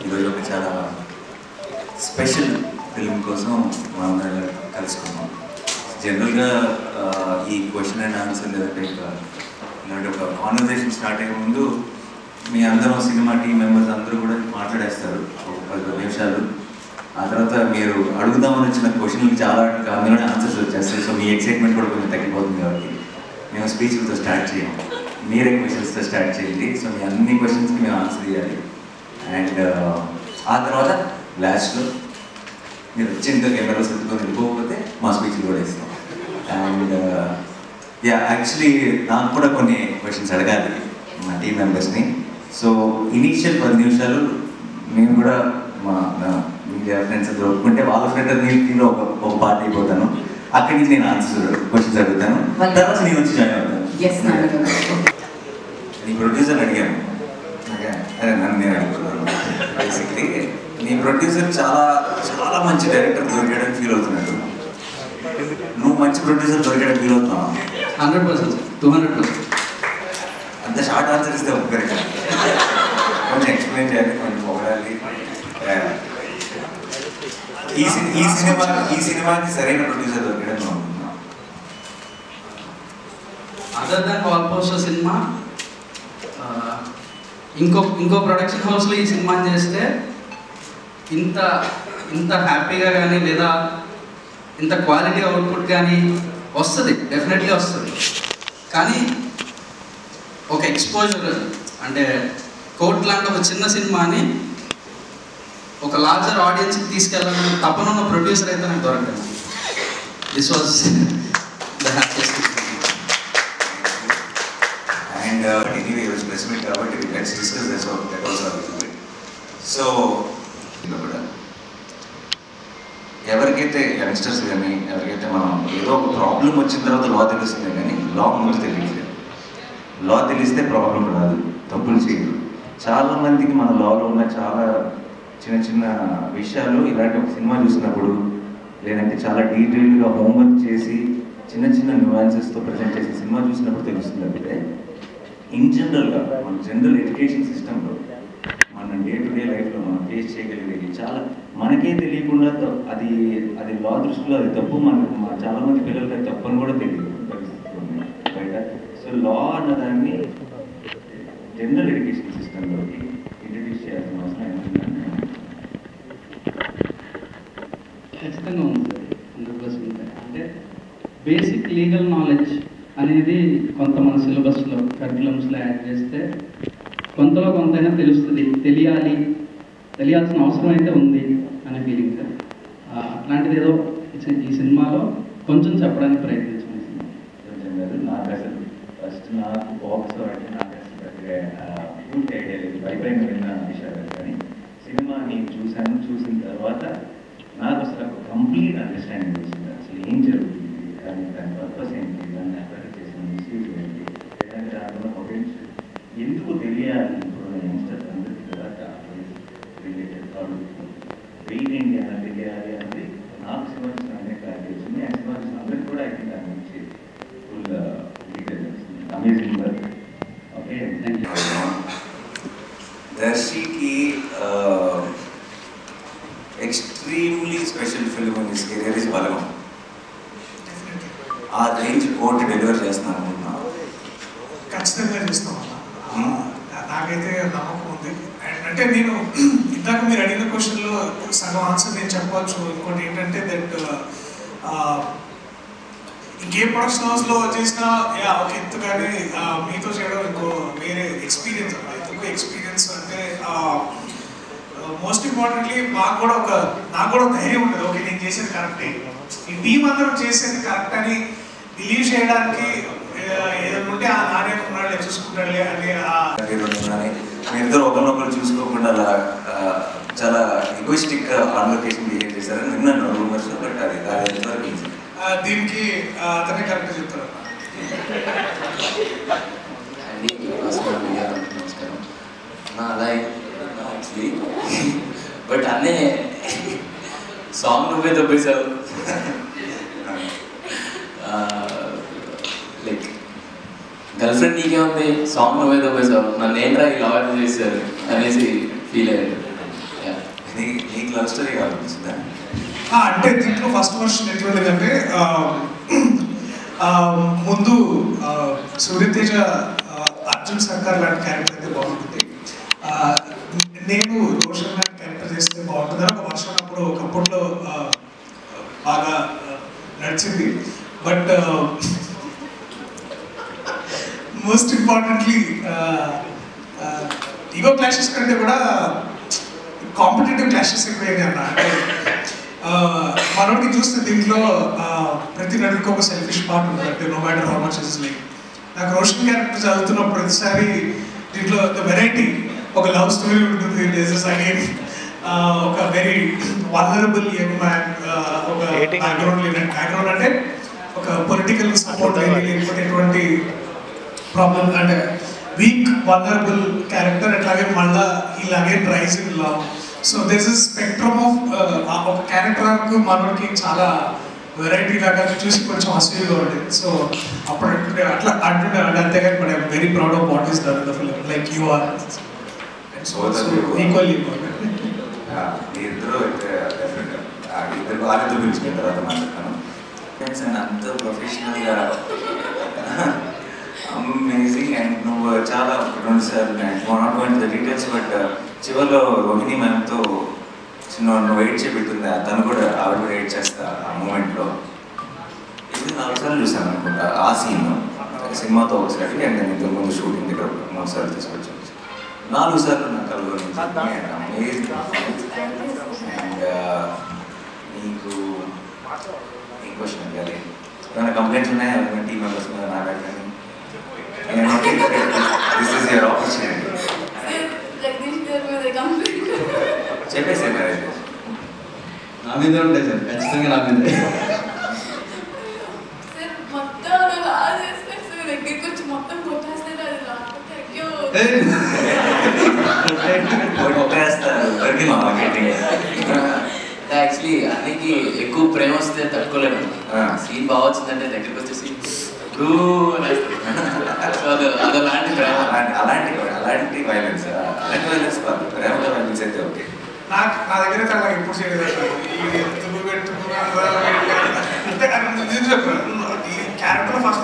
ఈరోజు ఒక చాలా స్పెషల్ ఫిల్మ్ కోసం మనం కలుసుకున్నాం. జనరల్గా ఈ క్వశ్చన్ అండ్ ఆన్సర్ లేదంటే ఇలాంటి ఒక కాన్వర్సేషన్ స్టార్ట్ అయ్యే ముందు మీ అందరం సినిమా టీం మెంబర్స్ అందరూ కూడా మాట్లాడేస్తారు ఒక 10 నిమిషాలు. ఆ తర్వాత మీరు అడుగుదామని వచ్చిన క్వశ్చన్కి చాలా అందులోనే ఆన్సర్స్ వచ్చేస్తాయి. సో మీ ఎక్సైట్మెంట్ కూడా కొంచెం తగ్గిపోతుంది కాబట్టి మేము స్పీచ్లతో స్టార్ట్ చేయము, మీరే క్వశ్చన్స్తో స్టార్ట్ చేయండి. సో మీ అన్ని క్వశ్చన్స్కి మేము ఆన్సర్ చేయాలి. అండ్ ఆ తర్వాత లాస్ట్లో మీరు వచ్చి ఇంకా కెమెరా సర్దుకొని వెళ్ళిపోకపోతే మా స్పీచ్లు కూడా ఇస్తాం. అండ్ యాక్చువల్లీ నాకు కూడా కొన్ని క్వశ్చన్స్ అడగాలి మా టీం మెంబర్స్ని. సో ఇనీషియల్ 10 నిమిషాలు నేను కూడా మా మీడియా ఫ్రెండ్స్ దొరుకుంటే వాళ్ళ ఫ్రెండ్ నేను ఒక పార్ట్ అయిపోతాను. అక్కడి నుంచి నేను క్వశ్చన్స్ అడుగుతాను, తర్వాత నేను వచ్చి జాయిన్ అవుతాను. నీ ప్రొడ్యూసర్ అడిగాను, అదే నన్ను నేను అడుగుతున్నాను. బేసిక్లీ నీ ప్రొడ్యూసర్ చాలా చాలా మంచి డైరెక్టర్ దొరికాడని ఫీల్ అవుతున్నాడు. నువ్వు మంచి ప్రొడ్యూసర్ దొరికాడని ఫీల్ అవుతున్నావు? 100%, 200%. అంత షార్ట్ ఆన్సర్ ఇస్తే ఒక్కరి కొంచెం ఎక్స్ప్లెయిన్ చేయాలి, కొంచెం పొగడాలి. ఈ సినిమాకి సరైన ప్రొడ్యూసర్ దొరికాడని నువ్వు అనుకుంటున్నావు? Other than wall poster cinema ఇంకో ప్రొడక్షన్ హౌస్లో ఈ సినిమాని చేస్తే ఇంత హ్యాపీగా కానీ లేదా ఇంత క్వాలిటీ అవుట్పుట్ కానీ వస్తుంది, డెఫినెట్లీ వస్తుంది. కానీ ఒక ఎక్స్పోజర్ అంటే కోర్ట్ లాంటి ఒక చిన్న సినిమాని ఒక లార్జర్ ఆడియన్స్కి తీసుకెళ్ళాలని తప్పనున్న ప్రొడ్యూసర్ అయితే నాకు దొరకదు. This was the happiest. And anyway ఈరోజు ప్రెస్ మీట్ కాబట్టి let's discuss this that also a little bit. So కూడా ఎవరికైతే యంగ్స్టర్స్ కానీ ఎవరికైతే మనం ఏదో ఒక ప్రాబ్లం వచ్చిన తర్వాత లా తెలుస్తుంది కానీ లా ముందు తెలియట్లేదు. లా తెలిస్తే ప్రాబ్లం రాదు, తప్పులు చేయదు. చాలామందికి మన లాలో ఉన్న చాలా చిన్న చిన్న విషయాలు ఇలాంటి ఒక సినిమా చూసినప్పుడు లేదంటే చాలా డీటెయిల్గా హోంవర్క్ చేసి చిన్న చిన్న న్యూయాన్సెస్తో ప్రజెంట్ చేసే సినిమా చూసినప్పుడు తెలుస్తుంది. అంటే ఇన్ జనరల్గా మన జనరల్ ఎడ్యుకేషన్ సిస్టంలో మన డే టు డే లైఫ్లో మనం ఫేస్ చేయగలిగేది చాలా మనకే తెలియకుండా అది లా దృష్టిలో అది తప్పు. చాలామంది పిల్లలకి అది తప్పు అని కూడా తెలియదు పరిస్థితులు ఉన్నాయి బయట. సో లా అన్నదాన్ని జనరల్ ఎడ్యుకేషన్ సిస్టంలోకి ఇంట్రడ్యూస్ చేయాల్సిన అవసరం ఏంటంటే ఖచ్చితంగా ఉంది సార్, 100%. అంటే బేసిక్ లీగల్ నాలెడ్జ్ అనేది కొంత మన సిలబస్లో కరికులమ్స్లో యాడ్ చేస్తే కొంతలో కొంతైనా తెలుస్తుంది, తెలియాల్సిన అవసరం అయితే ఉంది అనే ఫీలింగ్ సార్. అట్లాంటిది ఏదో ఈ సినిమాలో కొంచెం చెప్పడానికి ప్రయత్నించాను. నాకు అసలు ఫస్ట్ నాకు బాక్స్ అంటే నాకు అసలు పూర్తి ఐడియా లేదు, పైపైన విన్న విషయాలు. కానీ సినిమా నేను చూసిన తర్వాత నాకు అసలు ఒక కంప్లీట్ అండర్స్టాండింగ్ వచ్చింది. అసలు ఏం జరుగుతుంది, దాని పర్పస్ ఏంటి, దాన్ని అట్రాక్ట్ చేసిన మిస్యూజ్ ఏంటి, లేదంటే దాంట్లో పొటెన్షియల్ ఎందుకు తెలియాలి ఇప్పుడు యంగ్స్టర్స్ అందరికీ కదా రిలేటెడ్ వెయిట్ ఏంటి అన్న తెలియాలి అనేది నాకు సినిమా చూసిన అందరికీ క్లారిటీ వచ్చింది. ఆ సినిమా చూసిన అందరికీ కూడా అయితే దాని గురించి ఫుల్ డీటెయిల్స్ వచ్చింది. Amazing work. Okay, thank you. దర్శికి extremely special film in his career is Balagam. ఆ రేంజ్ కోర్టు డెలివర్ చేస్తున్నాను అనుకుంటున్నాను. ఖచ్చితంగా చేస్తాం. నాకైతే నమ్మకం ఉంది. అంటే నేను ఇందాక మీరు అడిగిన క్వశ్చన్లో సగం ఆన్సర్ నేను చెప్పవచ్చు. ఇంకోటి ఏంటంటే దట్ ఇంకే ప్రొడక్షన్ హౌస్లో చేసినా ఒక ఎత్తు, కానీ మీతో చేయడం ఇంకో వేరే ఎక్స్పీరియన్స్ అన్నమాట. ఇంకో ఎక్స్పీరియన్స్ అంటే మోస్ట్ ఇంపార్టెంట్లీ నాకు కూడా ధైర్యం ఉంటుంది. ఓకే, నేను చేసేది కరెక్టే, ఈ టీం అందరూ చేసేది కరెక్ట్ అని బిలీవ్ చేయడానికి ఏదైనా ఉంటే ఆ నాణ్యత ఉన్నాడు చూసుకుంటాడులే అని. మీరిద్దరు ఒకరినొకరు చూసుకోకుండా అలా చాలా ఈగోయిస్టిక్ కాన్వర్సేషన్ బిహేవ్ చేశారని విన్నాను రూమర్స్. బట్ అది దీనికి అతనే కరెక్ట్ చెప్తారు. నమస్కారం. అలా యాక్చువల్లీ బట్ అన్నీ సాంగ్ నువ్వే దొబ్బేశావు. లైక్ గర్ల్ ఫ్రెండ్ నీకే ఉంది, సాంగ్ నువ్వే దొబ్బేశావు, నన్ను ఏంట్రా ఈ లాయర్ చేశారు అనేసి ఫీల్ అయ్యారు. నీకు లవ్ స్టోరీ కావాలనిపించిందా? అంటే దీంట్లో ఫస్ట్ వర్షన్ ఎట్లుండేదంటే ముందు సూర్యతేజ అర్జున్ సర్కార్ లాంటి క్యారెక్టర్ అయితే బాగుంటుంది, నేను రోషన్ లాంటి క్యారెక్టర్ చేస్తే బాగుంటుంది ఒక వర్షం అప్పుడు ఒకప్పట్లో బాగా నడిచింది. But most importantly ego clashes కంటే కూడా కాంపిటేటివ్ క్లాషెస్ ఎక్కువైనా అన్న. అంటే మనోడికి చూస్తే దీంట్లో ప్రతి నటుడికి ఒక సెల్ఫిష్ పార్ట్ ఉంటుంది. అంటే no matter how much is like నాకు రోషన్ క్యారెక్టర్ చదువుతున్న ప్రతిసారి దీంట్లో వెరైటీ ఒక లవ్ స్టోరీ ఉంటుంది, అగైన్ ఒక వెరీ వల్నరబుల్ యంగ్ మ్యాన్, ఒక బ్యాక్గ్రౌండ్ అంటే ఒక పొలిటికల్ సపోర్ట్ లేకపోతే ఎటువంటి ప్రాబ్లమ్ అంటే వీక్ వల్నరబుల్ క్యారెక్టర్, అట్లాగే మళ్ళా ఇలాగే rise in love. So this is spectrum of ఒక క్యారెక్టర్ ఆర్క్ మనకి చాలా వెరైటీ లాగా చూసి కొంచెం అసూయగా ఉండేది. సో అప్పుడు అట్లా అంటుండే అంతేగాని but I'm very proud of what is done in the film like you are equally. ఇద్దరు వాళ్ళిద్దరు పిలుచుకున్న తర్వాత మాట్లాడతాను. అండ్ అంత ప్రొఫెషనల్గా అమేజింగ్. అండ్ నువ్వు చాలా 2 సార్లు not going to the details, but చివరిలో రోహిణి మ్యామ్తో నువ్వు వెయిట్ చేపెట్టింది, తను కూడా ఆవిడ కూడా వెయిట్ చేస్తా ఆ మూమెంట్లో. ఇది 4 సార్లు చూసాను అనుకుంటా ఆ సీన్ సినిమాతో ఒకసారి, అండ్ నేను ఇంతకు ముందు షూటింగ్ దగ్గర 3 సార్లు తీసుకొచ్చాను. 4 సార్లు నాకు కలుగుతుంది. అమేజింగ్. అండ్ నీకు ఈ క్వశ్చన్ అడిగాలి, ఏమైనా కంప్లైంట్స్ ఉన్నాయా ఎవరైనా టీమ్ మెంబర్స్ మీద నా కానీ? This is your opportunity. చెప్పేసి మరి నా మీద ఉంటాయి సార్, ఖచ్చితంగా నా మీద. యాక్చువల్లీ అన్నికి ఎక్కువ ప్రేమ వస్తే తట్టుకోలేము. సీన్ బాగా వచ్చిందంటే దగ్గరికి వచ్చేసి అదలాంటి ప్రేమ, అలాంటి వైలెన్స్ కాదు, ప్రేమ వైలెన్స్ అయితే ఓకే. నా దగ్గర చాలా ఎప్పుడు చేయలేదు క్యారెక్టర్ ఫస్ట్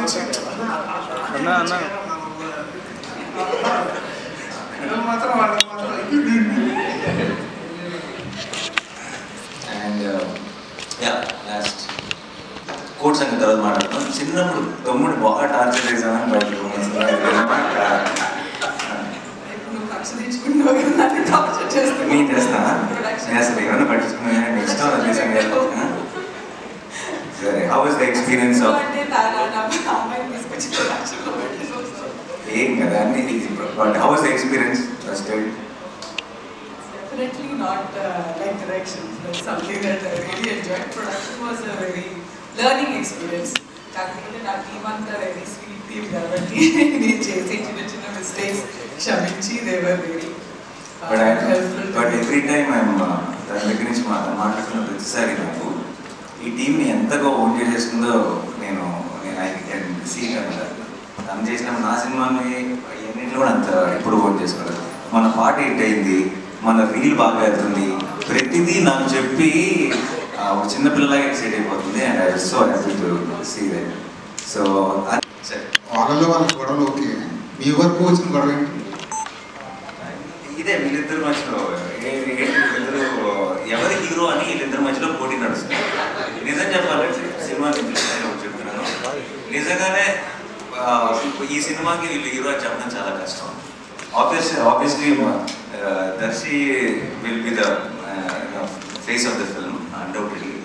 మాత్రం వాళ్ళకి మాత్రం. అండ్ లాస్ట్ కోట్ సంగతి తర్వాత మాట్లాడుతున్నాం. చిన్నప్పుడు తమ్ముడు బాగా టార్చర్ చేసామని బయటకు నేను చేస్తానా? అసలు ఏమన్నా పట్టించుకున్నా నెక్స్ట్ సరే. How was the experience of ఏం కదా అన్ని, but how was the experience first? Definitely not like directions. That's something that I really enjoyed. Production was a very learning experience. Kaakapothe na team anta very sweet team kabatti nee chese chinna mistakes kshaminchi they were very helpful. But every time I'm దాని దగ్గర నుంచి మాట్లాడుతున్న ప్రతిసారి నాకు ఈ టీంని ఎంతగా own చేసేస్తుందో నేను ఐ కెన్ సీ అనమాట. తను చేసిన నా సినిమాని ఎన్నింటిలో కూడా అంత ఎప్పుడు ఓన్ చేసుకోలేదు. మన పాట హిట్ అయింది, మన రీల్ బాగా వెళ్తుంది, ప్రతిదీ నాకు చెప్పి ఒక చిన్నపిల్లలాగా ఎక్సైట్ అయిపోతుంది. And I was so happy to see that. So వాళ్ళలో వాళ్ళ గొడవలు ఓకే, మీ వరకు వచ్చిన గొడవ ఏంటి? ఇదే వీళ్ళిద్దరి మధ్యలో వీళ్ళిద్దరు ఎవరి హీరో అని వీళ్ళిద్దరి మధ్యలో పోటీ నడుస్తుంది. నిజం చెప్పాలంటే సినిమా చెప్తున్నాను, నిజంగానే ఈ సినిమాకి వీళ్ళు హీరో అని చెప్పడం చాలా కష్టం. Obviously, Darshi will be the face of the film, undoubtedly.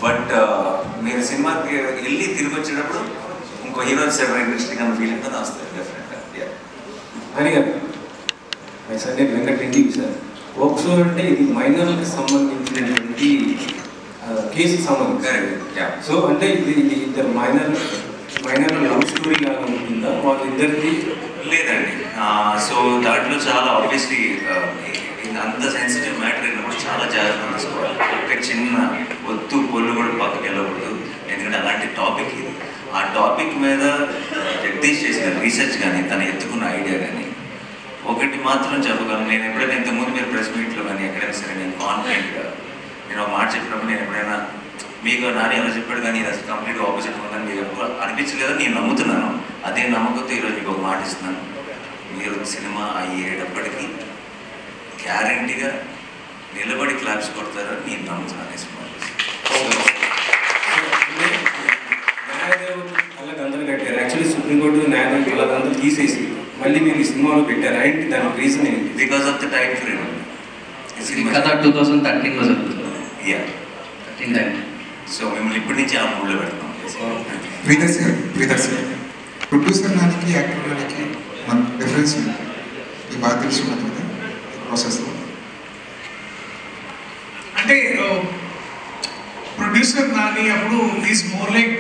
But మీరు సినిమాకి వెళ్ళి తిరిగి వచ్చేటప్పుడు ఇంకో హీరో సెవెన్ ఇంట్రెస్టింగ్ అన్న ఫీలింగ్ కదా వస్తుంది డెఫినెట్గా. హరి గారు, మై సార్ నేను వెంకటరెడ్డి సార్. ఓక్సో అంటే ఇది మైనర్లకు సంబంధించినటువంటి కేసుకి సంబంధించి. సో అంటే ఇది ఇద్దరు మైనర్ లవ్ స్టోరీ లాగా ఉంటుందా వాళ్ళిద్దరిది? లేదండి. సో దాంట్లో చాలా ఆబ్వియస్లీ అంత సెన్సిటివ్ మ్యాటర్ అయినప్పుడు చాలా జాగ్రత్తగా తీసుకోవాలి. ఒక చిన్న ఒత్తు పొల్లు కూడా పక్కకి వెళ్ళకూడదు, ఎందుకంటే అలాంటి టాపిక్ ఇది. ఆ టాపిక్ మీద జగదీష్ చేసిన రీసెర్చ్ కానీ తను ఎత్తుకున్న ఐడియా కానీ ఒకటి మాత్రం చెప్పగలను, నేను ఎప్పుడైనా ఇంతకుముందు మీరు ప్రెస్ మీట్లో కానీ ఎక్కడైనా సరే నేను కాన్ఫిడెంట్గా నేను ఒక మాట చెప్పినప్పుడు నేను ఎప్పుడైనా మీకు నాని ఎలా చెప్పాడు కానీ ఇది అసలు కంప్లీట్ ఆపోజిట్ ఉందని మీకు ఎప్పుడు అనిపించలేదని నేను నమ్ముతున్నాను. అదే నమ్మకంతో ఈరోజు మీకు ఒక మాట ఇస్తున్నాను. మీరు సినిమా అయ్యేటప్పటికీ గ్యారంటీగా నిలబడి క్లాప్స్ కొడతారని నేను నమ్ముతున్నాను ఈ సినిమా. కళ్ళకందరూ కట్టారు. యాక్చువల్లీ సుప్రీంకోర్టు న్యాయదానికి కళ్ళకందరూ తీసేసి మళ్ళీ మీరు ఈ సినిమాలో పెట్టారు. ఏంటి దానికి రీజన్ ఏంటి? Because of the time frame. కథ 2013లో జరుగుతుంది. యా, సో మిమ్మల్ని ఇప్పటి నుంచి ఆ మూడ్లో పెడతాం. ప్రియదర్శి ప్రొడ్యూసర్ నానికి యాక్టర్ నానికి మన డిఫరెన్స్ ఈ బాగా తెలుసుకున్నది ప్రాసెస్లో. అంటే ప్రొడ్యూసర్ నాని అప్పుడు ఈజ్ మోర్ లైక్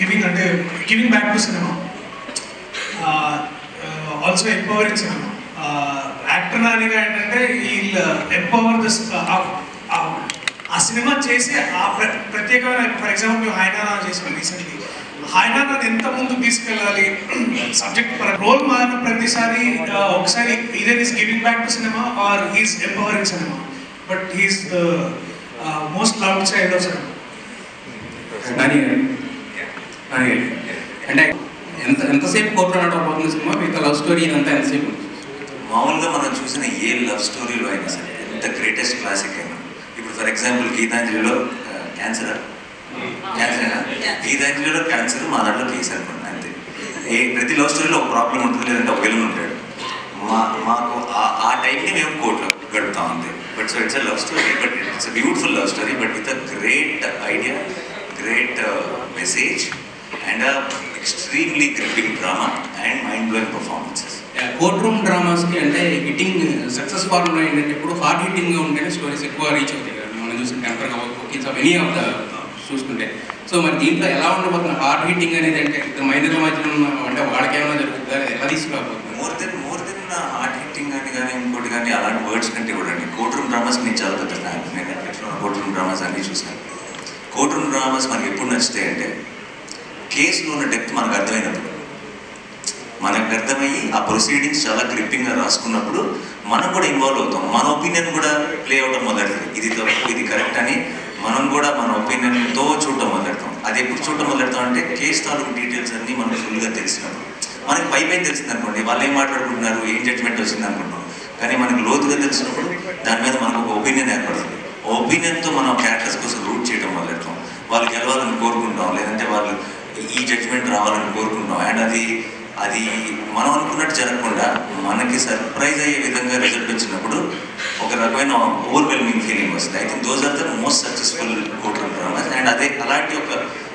గివింగ్ అంటే giving back to cinema, also empowering cinema. Actor నానిగా ఏంటంటే వీళ్ళు ఎంపవర్ దిస్ ఆ సినిమా చేసి ఆ ప్రత్యేకమైన, ఫర్ ఎగ్జాంపుల్ మేము హైనానా చేసాం రీసెంట్లీ. హైనానా ఎంత ముందుకు తీసుకెళ్ళాలి సబ్జెక్ట్ రోల్ మారిన ప్రతిసారి ఒకసారి either is giving back to cinema or is empowering cinema, but he's the most loved child of cinema. అంటే ఎంతసేపు కోరుకున్నట్టు పోతుంది సినిమా, మీకు లవ్ స్టోరీ అంతా ఎంతసేపు? మామూలుగా మనం చూసిన ఏ లవ్ స్టోరీలో అయినా సరే ఎంత గ్రేటెస్ట్ క్లాసిక్ అయినా, ఇప్పుడు ఫర్ ఎగ్జాంపుల్ గీతాంజలిలో క్యాన్సర్, గీతాంజలిలో క్యాన్సర్, మా దాంట్లో కేసు అనుకోండి అంతే. ప్రతి లవ్ స్టోరీలో ఒక ప్రాబ్లం ఉంటుంది, లేదంటే ఒక విలన్ ఉంటాడు. మాకు ఆ టైంని మేము కోర్టులో గడుపుతాం అంతే. But so it's a love story, but it's a beautiful love story, but with a great idea, great message and extremely gripping drama and mind blowing performances. Courtroom డ్రామాస్కి అంటే హిట్టింగ్ సక్సెస్ ఫార్ములా ఏంటంటే ఇప్పుడు hard హిట్టింగ్గా ఉంటేనే stories ఎక్కువ reach అవుతాయి కదా, మనం చూసిన టెంపర్గా cookings of any of the చూసుకుంటే. సో మరి దీంట్లో ఎలా ఉండబోతుంది హార్డ్ హిట్టింగ్ అనేది? అంటే మైనర్ల మధ్యలో అంటే వాళ్ళకి ఏమైనా జరుగుతుందా, ఎలా తీసుకురాబోతుంది? మోర్ దెన్ హార్డ్ హిట్టింగ్ అని కానీ ఇంకోటి కానీ అలాంటి వర్డ్స్ కంటే కూడా అండి కోర్ట్ రూమ్ డ్రామాస్ నేను చాలా పెద్ద ఫ్యాన్. నేను నెట్ఫ్లిక్స్లో కోర్ట్ రూమ్ డ్రామాస్ అన్నీ చూసాను. కోర్ట్ రూమ్ డ్రామాస్ మనకి ఎప్పుడు నచ్చుతాయి అంటే కేసులో ఉన్న డెప్త్ మనకు అర్థమైనప్పుడు, మనకు అర్థమయ్యి ఆ ప్రొసీడింగ్స్ చాలా గ్రిప్పింగ్గా రాసుకున్నప్పుడు మనం కూడా ఇన్వాల్వ్ అవుతాం. మన ఒపీనియన్ కూడా ప్లే అవడం మొదలెడుతుంది. ఇది తప్పు, ఇది కరెక్ట్ అని మనం కూడా మన ఒపీనియన్తో చూడటం మొదలెడతాం. అది ఎప్పుడు చూడటం మొదలెడతాం అంటే కేసు తాలూకు డీటెయిల్స్ అన్నీ మనకు ఫుల్గా తెలిసినప్పుడు. మనకి పై తెలిసింది అనుకోండి, వాళ్ళు ఏం మాట్లాడుకుంటున్నారు, ఏం జడ్జ్మెంట్ వచ్చింది అనుకుంటున్నాం. కానీ మనకు లోతుగా తెలిసినప్పుడు దాని మీద మనకు ఒక ఒపీనియన్ ఏర్పడుతుంది. ఒపీనియన్తో మనం క్యారెక్టర్స్ కోసం రూట్ చేయడం మొదలెడతాం. వాళ్ళు గెలవాలని కోరుకుంటాం, లేదంటే వాళ్ళు ఈ జడ్జ్మెంట్ రావాలని కోరుకుంటాం. అండ్ అది మనం అనుకున్నట్టు జరగకుండా మనకి సర్ప్రైజ్ అయ్యే విధంగా రిజల్ట్ వచ్చినప్పుడు ఒక రకమైన ఓవర్వెల్మింగ్ ఫీలింగ్ వస్తుంది. I think those are the most successful courtroom dramas. And అదే అలాంటి ఒక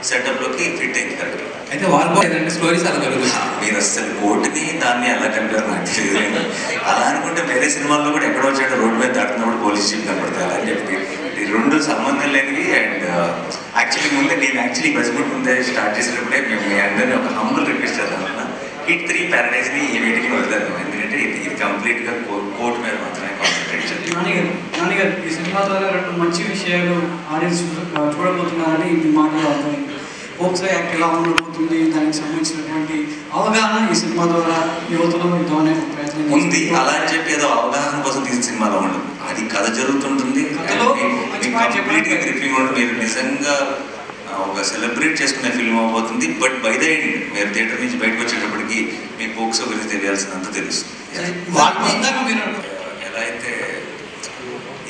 సెటప్లోకి ఫిట్ అయింది కరెక్ట్. అయితే వాళ్ళు స్టోరీస్ అలా జరుగుతుంది. మీరు అసలు కోర్టుని దాన్ని ఎలా కలిపారు నాకు తెలియదు. అలా అనుకుంటే వేరే సినిమాల్లో కూడా ఎక్కడో వచ్చాడు రోడ్డు మీద దాటుతున్నప్పుడు పోలీస్ జీప్ కనపడతాయి అలా అని చెప్పి ఈ రెండు సంబంధం లేనివి. అండ్ యాక్చువల్లీ ముందే నేను యాక్చువల్లీ బస్బుట్ ముందే స్టార్ట్ చేసినప్పుడే మేము మీ అందరినీ ఒక హంబుల్ రిక్వెస్ట్ చేద్దాం. హిట్ 3 ప్యారడైజ్ని ఈ మీటింగ్లో వదిలేద్దాం, ఎందుకంటే ఇది కంప్లీట్గా కోర్టు మీద మాత్రమే కాన్సన్ట్రేట్ చేద్దాం. నాన్నగారు ఈ సినిమా ద్వారా రెండు మంచి విషయాలు ఆడియన్స్ చూడబోతున్నారని ఇది మాటలు అర్థమైంది. హోప్స్గా యాక్ట్ ఎలా ఉండబోతుంది, దానికి సంబంధించినటువంటి అవగాహన ఈ సినిమా ద్వారా యువతలో ఇద్దామనే ప్రయత్నం ఉంది. అలా అని చెప్పి ఏదో అవగాహన కోసం తీసిన సినిమాలో ఉండదు, అది కథ జరుగుతుంటుంది. కంప్లీట్గా గ్రిప్పింగ్ ఉంటుంది. మీరు నిజంగా ఒక సెలబ్రేట్ చేసుకునే ఫిల్మ్ అవబోతుంది. బట్ బై ద ఎండ్ మీరు థియేటర్ నుంచి బయటకు వచ్చేటప్పటికి మీ పోక్సో గురించి తెలియాల్సినంత తెలుస్తుంది. ఎలా అయితే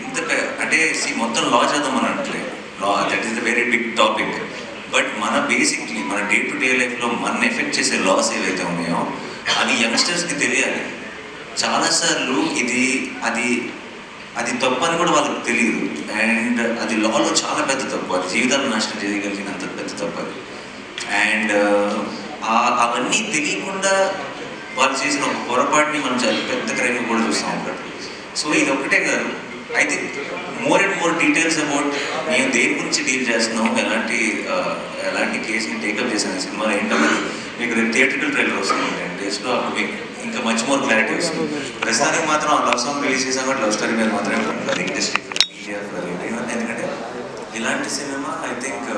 ఇంత అంటే మొత్తం లా చేద్దాం అని అంటే law that is the very big topic. But మన బేసిక్లీ మన డే టు డే లైఫ్లో మన ఎఫెక్ట్ చేసే లాస్ ఏవైతే ఉన్నాయో అవి యంగ్స్టర్స్కి తెలియాలి. చాలాసార్లు అది తప్పు అని కూడా వాళ్ళకి తెలియదు. అండ్ అది లాలో చాలా పెద్ద తప్పు, అది జీవితాలను నాశనం చేయగలిగినంత పెద్ద తప్పు అది. అండ్ అవన్నీ తెలియకుండా వాళ్ళు చేసిన ఒక పొరపాటుని మనం చాలా పెద్ద క్రైమ్ కూడా చూస్తూ ఉంటారు. సో ఇది ఒక్కటే కాదు, I think more and more details about మేము దేని గురించి డీల్ చేస్తున్నాం, ఎలాంటి కేసుని టేకప్ చేసిన సినిమా ఏంటో మీకు థియేట్రికల్ ట్రైలర్ వస్తుంది 10 daysలో. అప్పుడు మీకు ఇంకా మచ్ మోర్ క్లారిటీ వస్తుంది. ప్రస్తుతానికి మాత్రం ఆ లవ్ సాంగ్ రిలీజ్ చేసాం కాబట్టి లవ్ స్టోరీ మీద మాత్రమే ఇండస్ట్రీ మీడియా. ఎందుకంటే ఇలాంటి సినిమా ఐ థింక్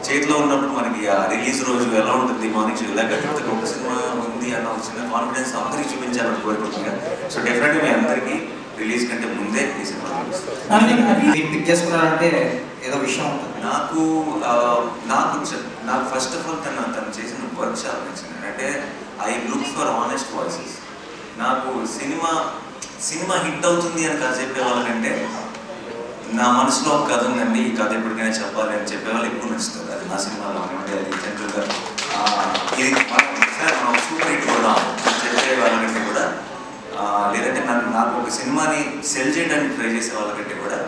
చేతిలో ఉన్నప్పుడు మనకి ఆ రిలీజ్ రోజు ఎలా ఉంటుంది మార్నింగ్ ఇలా గట్టిగా ఒక సినిమా ఉంది అన్న ఒక చిన్న కాన్ఫిడెన్స్ అందరికీ చూపించాలని కోరుకుంటున్నా. సో డెఫినెట్గా మీ అందరికీ రిలీజ్ కంటే ముందే ఈ సినిమా పిక్ చేసుకున్నారంటే ఏదో విషయం ఉంటుంది. నాకు ఫస్ట్ ఆఫ్ ఆల్ తను చేసిన వర్క్ చాలా నచ్చింది. అంటే I look for honest voices. నాకు సినిమా హిట్ అవుతుంది అని కాదు చెప్పే వాళ్ళకంటే నా మనసులో ఒక కథ ఉందండి, ఈ కథ ఎప్పటికైనా చెప్పాలి అని చెప్పేవాళ్ళు ఎక్కువ నచ్చుతుంది. అది నా సినిమాలో అంటే అది జనరల్గా ఇది మనం సూపర్ హిట్ కూడా చెప్పే వాళ్ళకంటే కూడా లేదంటే నాకు ఒక సినిమాని సెల్ చేయడానికి ట్రై చేసే వాళ్ళకంటే కూడా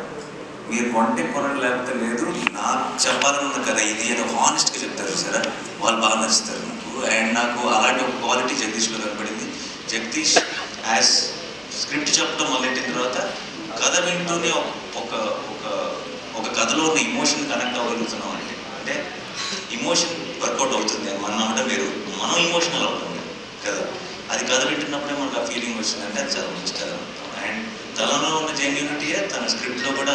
మీరు కొంటే కొనడం లేకపోతే లేదు, నాకు చెప్పాలన్న కదా ఇది అని హానెస్ట్గా చెప్తారు సరే, వాళ్ళు బాగా నచ్చుతారు నాకు. అండ్ నాకు అలాంటి ఒక క్వాలిటీ జగదీష్లో కనపడింది. జగదీష్ యాజ్ స్క్రిప్ట్ చెప్పడం మొదలెట్టిన తర్వాత కథ వింటూనే ఒక కథలో ఉన్న ఇమోషన్ కనెక్ట్ అవ్వగలుగుతున్నాం అంటే ఇమోషన్ వర్కౌట్ అవుతుంది అని మనం నమ్మడం వేరు, మనం ఇమోషనల్ అవుతుంది కదా. అది కథ వింటున్నప్పుడే మనకు ఆ ఫీలింగ్ వచ్చిందంటే అది చాలా మంచి కథ. అండ్ తనలో ఉన్న జెన్యూనిటీయే తన స్క్రిప్ట్లో కూడా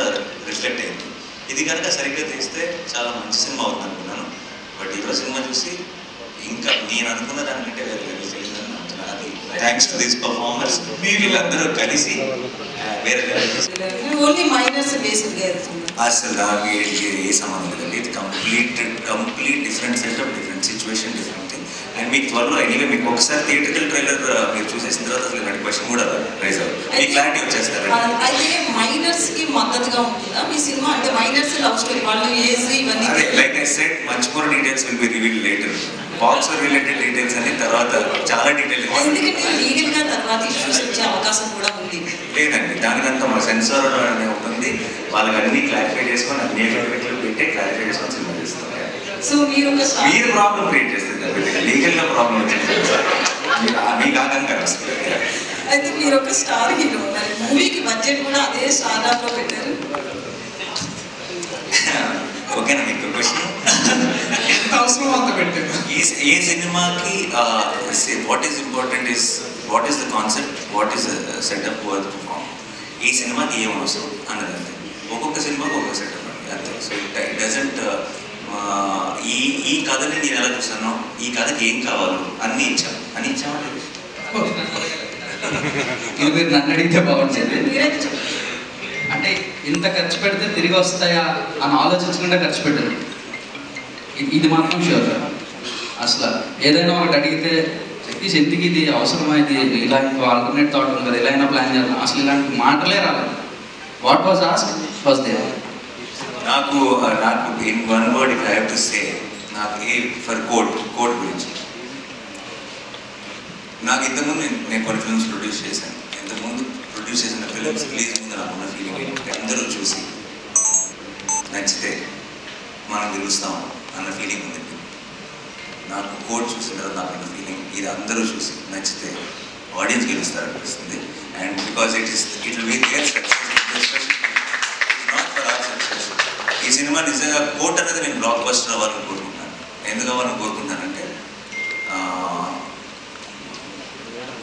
రిఫ్లెక్ట్ అయింది. ఇది కనుక సరిగ్గా తీస్తే చాలా మంచి సినిమా అవుతుంది అనుకున్నాను. బట్ ఈరోజు సినిమా చూసి ఇంకా నేను అనుకున్న దానికంటే వేరే లెవెల్ తెలియదని అనుకున్నాను. అది థ్యాంక్స్ టు దిస్ పర్ఫార్మర్స్. వీళ్ళందరూ కలిసి వేరే లెవెల్ అసలు దానికి ఏ సంబంధం లేదండి. ఇది complete different setup, different situation, different thing. And మీకు త్వరలో ఎనీవే మీకు ఒకసారి థియేట్రికల్ ట్రైలర్ మీరు చూసేసిన తర్వాత అసలు ఇలాంటి క్వశ్చన్ కూడా రైజ్ అవుతుంది, మీ క్లారిటీ వచ్చేస్తారు. అయితే మైనర్స్ కి మద్దతుగా ఉంటుందా మీ సినిమా? అంటే మైనర్స్ లవ్ స్టోరీ వాళ్ళు ఏజ్ ఇవన్నీ అదే like I said much more details will be revealed later. Box related details అని తర్వాత చాలా డీటెయిల్ ఎందుకంటే లీగల్ గా తర్వాత ఇష్యూస్ వచ్చే అవకాశం కూడా ఉంది. లేదండి, దానికంతా మా సెన్సార్ అనే ఉంటుంది, వాళ్ళకి అన్ని క్లారిఫై చేసుకొని అన్ని ఎఫెక్ట్లు పెట్టి క్లారిఫై చేసుకొని సినిమా చేస్తారు. సో మీరు ప్రాబ్లం క్రియేట్ చేస్తుంది, లీగల్ గా ప్రాబ్లం వచ్చింది మీకు ఆకంగా వస్తుంది. అయితే మీరు ఒక స్టార్ హీరో, మరి మూవీకి బడ్జెట్ కూడా అదే స్టార్ లో పెట్టారు. ఓకేనా మీకు క్వశ్చన్? ఎంత అవసరం అంత పెట్టారు. ఏ సినిమాకి what is important is what is the concept, what is setup worth perform. ఈ సినిమాకి ఏం అవసరం అన్నది అంతే. ఒక్కొక్క సినిమాకి ఒక్కొక్క సెటప్ అండి అంతే. సో ఇట్ డజంట్ ఈ కథని నేను ఎలా చూస్తానో ఈ కథకి ఏం కావాలో అన్నీ ఇచ్చామండి. ఇది మీరు నన్ను అడిగితే బాగుంటుంది. అంటే ఇంత ఖర్చు పెడితే తిరిగి వస్తాయా అని ఆలోచించకుండా ఖర్చు పెట్టండి. ఇది మాత్రం షూర్. అసలు ఏదైనా ఒకటి అడిగితే జగదీష్ ఎందుకు ఇది అవసరమా, ఇది ఇలా ఇంకో ఆల్టర్నేట్ థాట్ ఉంది కదా, ఇలా అయినా ప్లాన్ చేద్దాం, అసలు ఇలాంటి మాటలే రాలేదు. What was asked was there. నాకు in one word if I have to say, నాకు ఫర్ కోడ్ గురించి నాకు ఇంతకుముందు నేను కొన్ని ఫిల్మ్స్ ప్రొడ్యూస్ చేశాను. ఇంతకుముందు ప్రొడ్యూస్ చేసిన ఫిల్మ్స్ రిలీజ్ ముందు నాకున్న ఫీలింగ్ ఏంటంటే అందరూ చూసి నచ్చితే మనం గెలుస్తాం అన్న ఫీలింగ్ ఉంది. నాకు కోడ్ చూసిన తర్వాత నాకున్న ఫీలింగ్ ఇది అందరూ చూసి నచ్చితే ఆడియన్స్ గెలుస్తారు అనిపిస్తుంది. And because it will be their success, not for our success. ఈ సినిమా నిజంగా కోట్ అనేది నేను బ్లాక్ బస్టర్ అవ్వాలని కోరుకుంటున్నాను. ఎందుకు అవ్వాలని కోరుకుంటున్నానంటే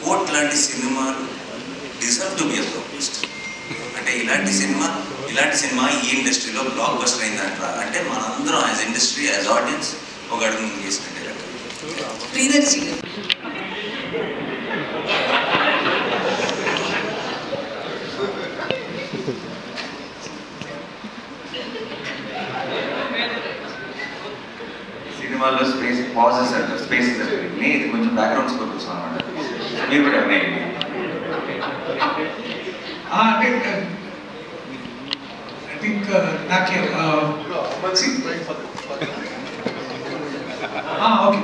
కోట్ లాంటి సినిమాలు deserve to be a block buster. అంటే ఇలాంటి సినిమా ఈ ఇండస్ట్రీలో బ్లాక్ బస్టర్ అయిందంట అంటే మనందరం యాజ్ ఇండస్ట్రీ, యాజ్ ఆడియన్స్ ఒక అడుగు ముందు చేసినట్టే. సినిమాలో స్పేస్ పాజెస్ అంటారు, స్పేస్ ఇది కొంచెం బ్యాక్గ్రౌండ్ స్కోర్ కోసం అనమాట. మీరు కూడా అంటే ఐ థింక్ ఓకే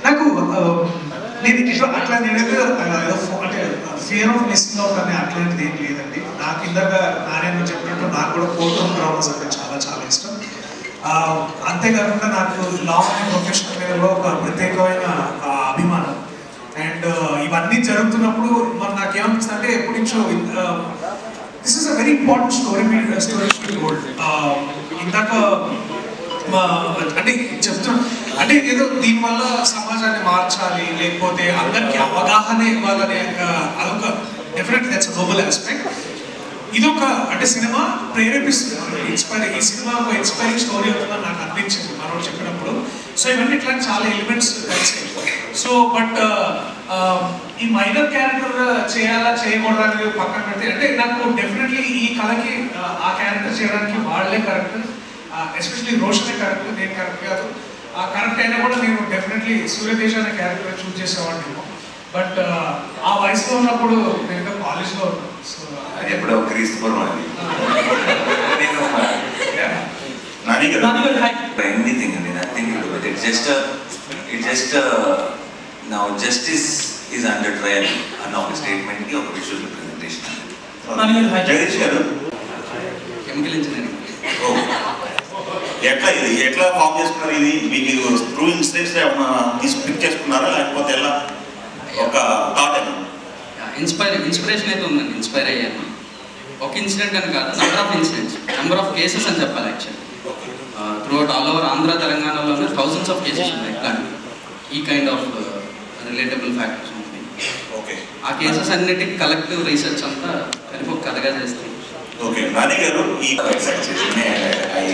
నాకు నేను ఇట్లా అట్లా నేనేదో అంటే ఫియర్ ఆఫ్ మిస్సింగ్ అవుట్ అనే అట్లాంటిది ఏం లేదండి. నాకు ఇందాక నారాయణ చెప్పినట్టు నాకు కూడా కోర్ట్ డ్రామాస్ అంటే చాలా చాలా ఇష్టం. అంతేకాకుండా నాకు లా అనే ప్రొఫెషన్ మీద ఒక ప్రత్యేకమైన అభిమానం. అండ్ ఇవన్నీ జరుగుతున్నప్పుడు మరి నాకేమనిపిస్తుంది అంటే ఎప్పటి నుంచో this is a very important story told. ఇందాక అంటే చెప్తున్నా అంటే ఏదో దీనివల్ల సమాజాన్ని మార్చాలి లేకపోతే అందరికీ అవగాహన ఇవ్వాలనే అదొక definitely that's a Nobel aspect. ఇదొక అంటే సినిమా ప్రేరేపిస్తుంది, ఈ సినిమా ఒక ఇన్స్పైరింగ్ స్టోరీ ఉంటుందని నాకు అనిపించింది మనోడు చెప్పినప్పుడు. సో ఇవన్నీ ఇట్లాంటి చాలా ఎలిమెంట్స్ కలిసాయి. సో బట్ ఈ మైనర్ క్యారెక్టర్ చేయాలా చేయకూడదా అనేది పక్కన పెడితే, అంటే నాకు డెఫినెట్లీ ఈ కథకి ఆ క్యారెక్టర్ చేయడానికి వాళ్ళే కరెక్ట్, ఎస్పెషల్లీ రోషనే కరెక్ట్, నేను కరెక్ట్ కాదు. ఆ కరెక్ట్ అయినా కూడా నేను డెఫినెట్లీ సూర్యతేజ అనే క్యారెక్టర్ చూస్ చేసేవాడిని. బట్ ఆ వయసులో ఉన్నప్పుడు నేను ఇంకా కాలేజ్లో ఉన్నాను. సో అది ఎప్పుడో క్రీస్తుపూర్వం అది. ఎనీథింగ్ అండి, nothing to do with it. Just now justice is under trial అన్న ఒక స్టేట్మెంట్కి ఒక విజువల్ రిప్రజెంటేషన్. జగదీష్ గారు, కెమికల్ ఇంజనీరింగ్. ఎట్లా ఫామ్ చేసుకున్నారు ఇది? మీకు ట్రూ ఇన్సిడెంట్స్ ఏమన్నా పిక్ చేసుకున్నారా, లేకపోతే ఎలా ఒక థాట్ ఏమన్నా? ఇన్స్పిరేషన్ అయితే ఉందండి, ఇన్స్పైర్ అయ్యాను. ఒక ఇన్సిడెంట్ అని కాదు, నెంబర్ ఆఫ్ కేసెస్ అని చెప్పాలి actually. Throughout all over Andhra తెలంగాణలోనే థౌజండ్స్ ఆఫ్ కేసెస్ ఉన్నాయి ఇట్లాంటి ఈ కైండ్ ఆఫ్ రిలేటబుల్ ఫ్యాక్టర్స్ ఉంటాయి. ఆ కేసెస్ అన్నిటికీ కలెక్టివ్ రీసెర్చ్ అంతా కలిపి ఒక కథగా చేస్తాయి. ఓకే, నాని గారు ఈ I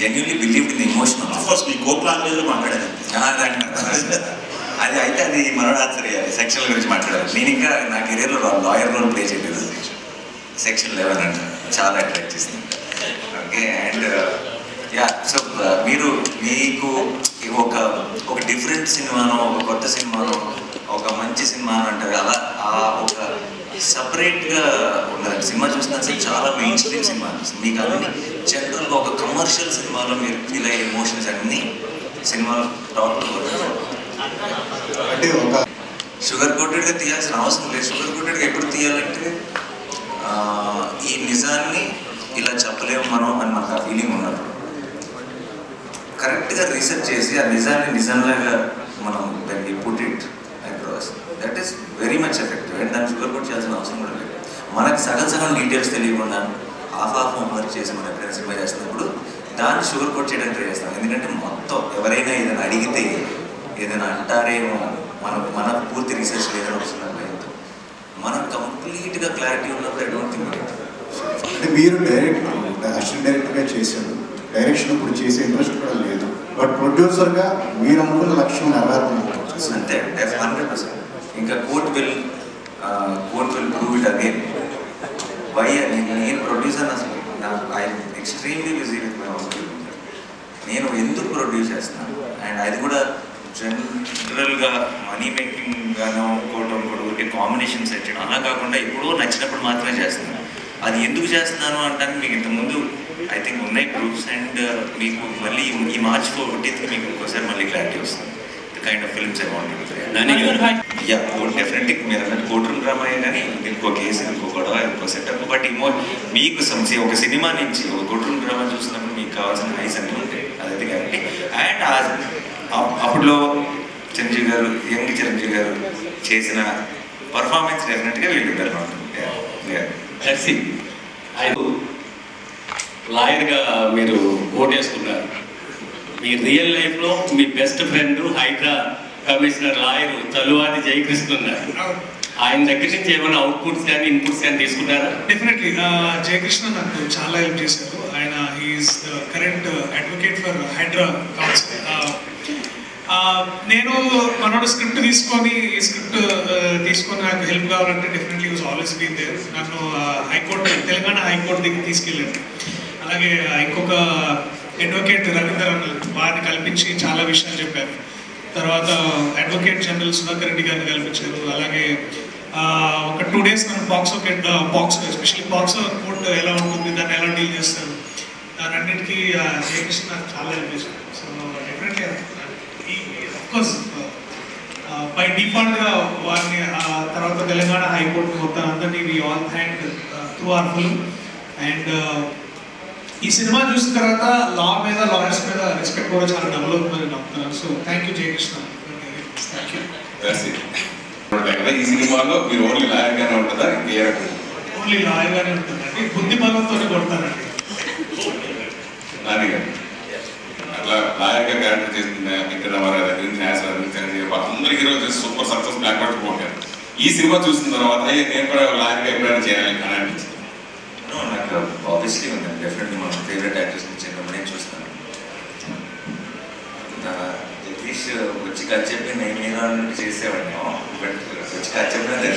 genuinely believe in emotion. Of course me cope లాంగ్వేజ్లో మాట్లాడారు అది అయితే అది మనోడు ఆన్సర్ చేయాలి. సెక్షన్ గురించి మాట్లాడాలి. నేను ఇంకా నా కెరీర్లో లాయర్ రోల్ ప్లే చేయలేదు. సెక్షన్ 11 అంటే చాలా అట్రాక్ట్ చేసింది. ఓకే, అండ్ యా, సో మీకు ఒక డిఫరెంట్ సినిమానో, ఒక కొత్త సినిమానో, ఒక మంచి సినిమానో అంటారు అలా, ఆ ఒక సపరేట్గా ఉన్నది సినిమా చూసినా సరే చాలా మెయిన్ స్ట్రీమ్ సినిమా అనిపిస్తుంది. మీకు అన్ని జనరల్గా ఒక కమర్షియల్ సినిమాలో మీరు ఫీల్ అయ్యే ఎమోషన్స్ అన్నీ సినిమాలో టాప్ అంటే ఒక షుగర్ కోటెడ్గా తీయాల్సిన అవసరం లేదు. షుగర్ కోటెడ్గా ఎప్పుడు తీయాలంటే ఈ నిజాన్ని ఇలా చెప్పలేము మనం అని మనకు ఆ ఫీలింగ్ ఉన్నప్పుడు కరెక్ట్గా రీసెర్చ్ చేసి ఆ నిజాన్ని నిజంలాగా మనం దాన్ని put it across, that is very much effective. And దాన్ని షుగర్ కోట్ చేయాల్సిన అవసరం కూడా లేదు. మనకు సగం డీటెయిల్స్ తెలియకుండా హాఫ్ హోంవర్క్ చేసి మనం ఎప్పుడైనా సినిమా చేస్తున్నప్పుడు దాన్ని షుగర్ కోట్ చేయడానికి ట్రై చేస్తాం. ఎందుకంటే మొత్తం ఎవరైనా ఏదైనా అడిగితే ఏదైనా అంటారేమో, మన పూర్తి రీసెర్చ్ లేదని వస్తున్నప్పుడు మనకు కంప్లీట్గా క్లారిటీ ఉన్నప్పుడు ఐ డోంట్ థింక్ అంటే మీరు అసిస్టెంట్ డైరెక్టర్గా చేశారు, డైరెక్షన్ ఇప్పుడు చేసే ఇంట్రెస్ట్ కూడా లేదు, బట్ ప్రొడ్యూసర్గా మీరు అనుకున్న లక్ష్యం నెరవేరుతున్నారు అంతే 100%. ఇంకా court will prove it again. Why నేను ప్రొడ్యూసర్ అసలు I'm extremely busy with my house. నేను ఎందుకు ప్రొడ్యూస్ చేస్తున్నాను, అండ్ అది కూడా జనరల్గా మనీ మేకింగ్ గానో ఇంకోటి కాంబినేషన్ సెట్ చేయడం అలా కాకుండా ఎప్పుడో నచ్చినప్పుడు మాత్రమే చేస్తున్నాను. అది ఎందుకు చేస్తున్నాను అంటానికి మీకు ఇంతకుముందు ఐ థింక్ ఉన్నాయి ప్రూఫ్స్. అండ్ మీకు మళ్ళీ ఈ March 14th మీకు ఇంకోసారి మళ్ళీ క్లారిటీ వస్తుంది the kind of films I want. Yeah, definitely మీరు అన్నట్టు కోర్టు డ్రామా కానీ ఇంకో కేసు, ఇంకో గొడవ, ఇంకో సెటప్. బట్ మీకు ఒక సినిమా నుంచి ఒక కోర్టు డ్రామా చూసినప్పుడు మీకు కావాల్సిన హైస్ అన్నీ ఉంటాయి, అదైతే గ్యారంటీ. అండ్ అప్పుడులో చిరంజీవి గారు, యంగ్ చిరంజీవి గారు చేసిన పర్ఫార్మెన్స్ డెఫినెట్గా వీళ్ళిద్దరు ఉంటుంది. లాయర్గా మీరు ఓటేసుకున్నారు. మీ రియల్ లైఫ్లో మీ best friend Hydraa commissioner lawyer తలువాది జయకృష్ణ ఉన్నారు. ఆయన దగ్గర నుంచి ఏమైనా అవుట్పుట్స్ కానీ ఇన్పుట్స్ కానీ తీసుకున్నారా? డెఫినెట్లీ జయకృష్ణ నాకు చాలా హెల్ప్ చేశారు. ఆయన he's the current advocate for HYDRAA council. నేను మనోడు స్క్రిప్ట్ తీసుకొని నాకు హెల్ప్ కావాలంటే definitely was always been there. నన్ను తెలంగాణ హైకోర్టు దగ్గర తీసుకెళ్ళాను. అలాగే ఇంకొక అడ్వకేట్ రవీందర్ వారిని కల్పించి చాలా విషయాలు చెప్పారు. తర్వాత అడ్వకేట్ జనరల్ సుధాకర్ రెడ్డి గారిని కల్పించారు. అలాగే ఒక 2 days నన్ను పాక్సో ఎస్పెషల్లీ పాక్సో కోర్టు ఎలా ఉంటుంది, దాన్ని ఎలా డీల్ చేస్తారు, దాని అన్నిటికీ జయకృష్ణ నాకు చాలా హెల్ప్ చేశారు. సో డెఫినెట్లీ అఫ్కోర్స్ బై డిఫాల్ట్గా వారిని తర్వాత తెలంగాణ హైకోర్టు మొత్తం అందరినీ we all thank through our film. And ఈ సినిమా చూసిన తర్వాత లా మీద, లాయర్స్ మీద రెస్పెక్ట్ కూడా చాలా డెవలప్ అవుతుందని నమ్ముతున్నాను. So thank you Jayakrishna. Thank you. ఈ సినిమాలో మీరు ఓన్లీ లాయర్గానే ఉంటుందా? ఓన్లీ లాయర్గానే ఉంటుందండి, బుద్ధి బలంతో కొడతానండి. నాని గారు అట్లా లాయర్గా క్యారెక్టర్ చేస్తున్న ఎన్టీ రామారావు దగ్గర నుంచి అందరు హీరోస్ సూపర్ సక్సెస్ బ్లాక్ పోతారు. ఈ సినిమా చూసిన తర్వాత నేను కూడా లాయర్గా ఎప్పుడైనా చేయాలి అని అనిపించింది. నాకు ఆబ్వియస్లీ ఉంది, డెఫినెట్లీ మా ఫేవరెట్ యాక్టర్స్ చిన్నప్పుడు నేను చూస్తాను. జగదీష్ వచ్చి కథ చెప్పి నేను మీద నుండి చేసేవాడిని, బట్ వచ్చి కథ చెప్పిన అది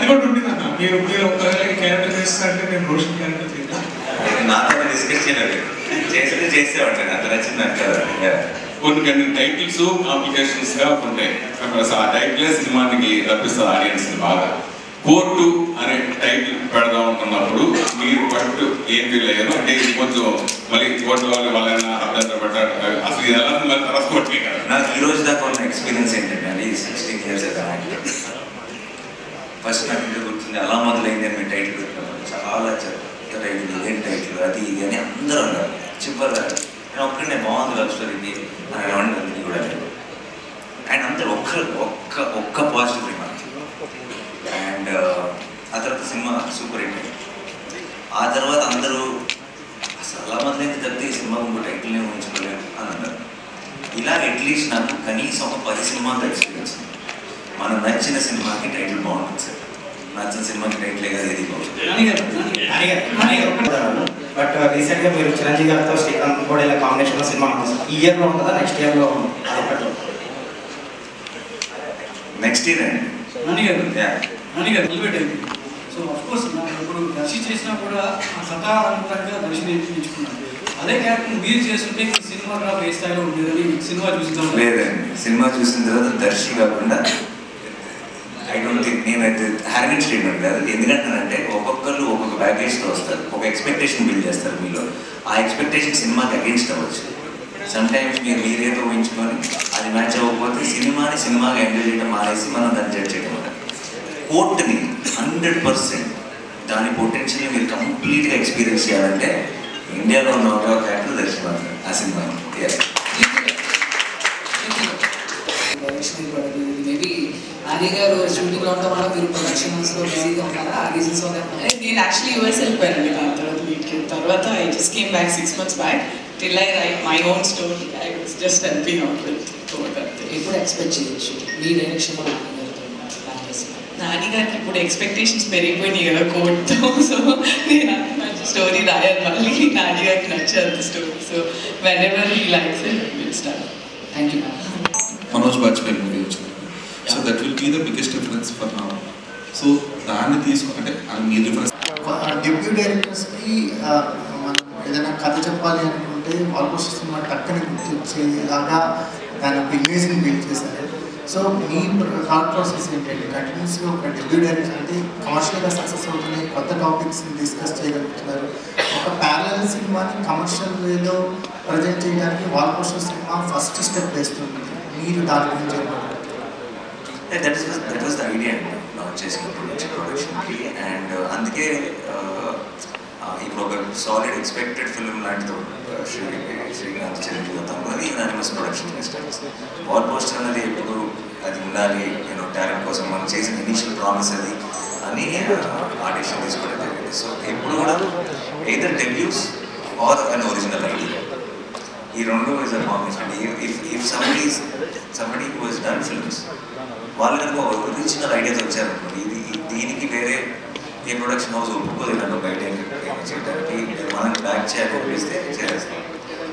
కూడా ఉండిందన్న. మీరు ఒక క్యారెక్టర్ చేస్తారంటే నేను రోషన్ క్యారెక్టర్ చేద్దాం, నాతో డిస్కస్ చేయలేదు, చేసేవాడిని, అంత నచ్చింది నాకు కదా. కొన్ని టైటిల్స్ కాంప్లికేషన్స్ గా ఉంటాయి. ఆ టైటిల్ సినిమానికి రప్పిస్తుంది ఆడియన్స్ బాగా. కోర్టు అనే టైటిల్ పెడదాం అనుకున్నప్పుడు మీరు ఫస్ట్ ఏం ఫీల్ అయ్యారు? అంటే ఇది కొంచెం మళ్ళీ కోర్టులో వాళ్ళైనా అభ్యంతరం పెట్టారు, అసలు ఇది ఎలా మళ్ళీ తరచుకోవట్లే కదా. నాకు ఈ రోజు దాకా ఉన్న ఎక్స్పీరియన్స్ ఏంటంటే అండి, 16 years ఫస్ట్ నాకు ఇంకా గుర్తుంది, అలా మొదలైంది అని మీ టైటిల్ పెట్టినప్పుడు చాలా చెత్త టైటిల్, ఇదేం టైటిల్, అది ఇది అని అందరూ అన్నారు. చివరిగా నేను ఒక్కడే బాగుంది లవ్ స్టోరీకి అని అన్నీ కూడా లేదు. అండ్ అందరూ ఒక్క పాజిటివ్ రిమార్క్. అండ్ ఆ తర్వాత సినిమా సూపర్ హిట్ అయింది. ఆ తర్వాత అందరూ అసలు అలా మొదలైంది తప్పితే ఈ సినిమా ఇంకో టైటిల్నే ఊహించుకోలేము అని అన్నారు. ఇలా అట్లీస్ట్ నాకు కనీసం ఒక 10 సినిమాలతో ఎక్స్పీరియన్స్ ఉంది. మనం నచ్చిన సినిమాకి టైటిల్ బాగుంటుంది సార్, నచ్చిన సినిమాకి టైటిలే కదా ఏది బాగుంటుంది. బట్ రీసెంట్గా మీరు చిరంజీవి గారితో శ్రీకాంత్ కూడా ఇలా కాంబినేషన్లో సినిమా ఉంటుంది. ఈ ఇయర్లో ఉంటుందా, నెక్స్ట్ ఇయర్లో అదొకటి? నెక్స్ట్ ఇయర్ అండి. సో అఫ్కోర్స్ ఇప్పుడు దర్శి చేసినా కూడా ఆ కథా అనుగుణంగా దర్శిని ఎంచుకున్నాను. అదే క్యారెక్టర్ మీరు చేస్తుంటే ఈ సినిమా గ్రాఫ్ ఏ స్థాయిలో ఉండేదని సినిమా చూసిన లేదండి, సినిమా చూసిన తర్వాత దర్శి కాకుండా ఐ డోంట్ థింక్ నేనైతే హ్యారెంట్ స్టేట్మెంట్ కాదు. ఎందుకంటానంటే ఒక్కొక్కరు ఒక్కొక్క బ్యాగేజ్తో వస్తారు, ఒక ఎక్స్పెక్టేషన్ బిల్డ్ చేస్తారు మీలో. ఆ ఎక్స్పెక్టేషన్ సినిమాకి అగేన్స్ట్ అవ్వచ్చు. సమ్టైమ్స్ మీరేదో ఊహించుకొని అది మ్యాచ్ అవ్వకపోతే సినిమాగా ఎంజాయ్ చేయడం మానేసి మనం దాన్ని జడ్జ్ చేయడం ఉంటుంది. కోర్టుని 100% దాని పొటెన్షియల్ని మీరు కంప్లీట్గా ఎక్స్పీరియన్స్ చేయాలంటే ఇండియాలో ఉన్న ఒక క్యారెక్టర్ దర్శించాలి ఆ సినిమా. మేబీ ఆది గారు షూటింగ్లో ఉండడం వల్ల మీరు ప్రొడక్షన్స్లో బిజీగా ఉన్నారా? ఆ రీజన్స్ వల్ల నేను యాక్చువల్లీ యూఎస్ వెళ్ళిపోయానండి. దాని తర్వాత మీట్కి తర్వాత I just came back 6 months back. Till I right my own story I was just helping out with court. ఎప్పుడు ఎక్స్పెక్ట్ చేయొచ్చు మీ డైరెక్షన్లో నాని గారికి ఇప్పుడు ఎక్స్పెక్టేషన్స్ పెరిగిపోయినాయి కదా కోర్ట్తో. సో నేను మంచి స్టోరీ రాయాలి, మళ్ళీ నాని గారికి నచ్చారు story. So whenever he likes it will start. Thank you. Manoj Bajpayee movie వచ్చింది. So that will be the biggest difference for now. So దాన్ని తీసుకుంటే మీ డిఫరెన్స్ డెబ్యూ డైరెక్టర్స్కి మనం ఏదైనా కథ చెప్పాలి అనుకుంటే ఆల్మోస్ట్ సినిమా టక్కని గుర్తొచ్చేలాగా దాని ఒక ఇమేజ్ని బిల్డ్ చేశారు. సో మీ థాట్ ప్రాసెస్ ఏంటంటే కంటిన్యూస్గా ఒక డెబ్యూ డైరెక్టర్ అంటే కమర్షియల్గా సక్సెస్ అవుతున్నాయి, కొత్త టాపిక్స్ని డిస్కస్ చేయగలుగుతున్నారు. ఒక ప్యారలల్ సినిమాని కమర్షియల్ వేలో ప్రజెంట్ చేయడానికి wall poster cinema first step వేస్తుంది. మీరు దాని గురించి that was the idea launch చేసినప్పుడు వచ్చే ప్రొడక్షన్కి. అండ్ అందుకే ఇప్పుడు ఒక సాలిడ్ ఎక్స్పెక్టెడ్ ఫిల్మ్ లాంటిది శ్రీకాంత్ చిరంజీవి తమ్ముది యునానిమస్ ప్రొడక్షన్ చేస్తారు. వాల్ పోస్టర్ అనేది ఎప్పుడు అది ఉండాలి, నేను టాలెంట్ కోసం మనం చేసిన ఇనిషియల్ ప్రామిస్ అది అని ఆడిషన్ తీసుకోవడం జరిగింది. సో ఎప్పుడు కూడా either debuts or an original idea, ఈ రెండు is a combination. If somebody who has done films వాళ్ళు కనుక ఒరిజినల్ ఐడియాస్ వచ్చారనుకోండి, దీనికి వేరే ఏ ప్రొడక్షన్ హౌస్ ఒప్పుకోదు ఇలాంటి ఒక ఐడియా చేయడానికి, మనం బ్యాక్ చేయాలనిపిస్తే చేస్తాం.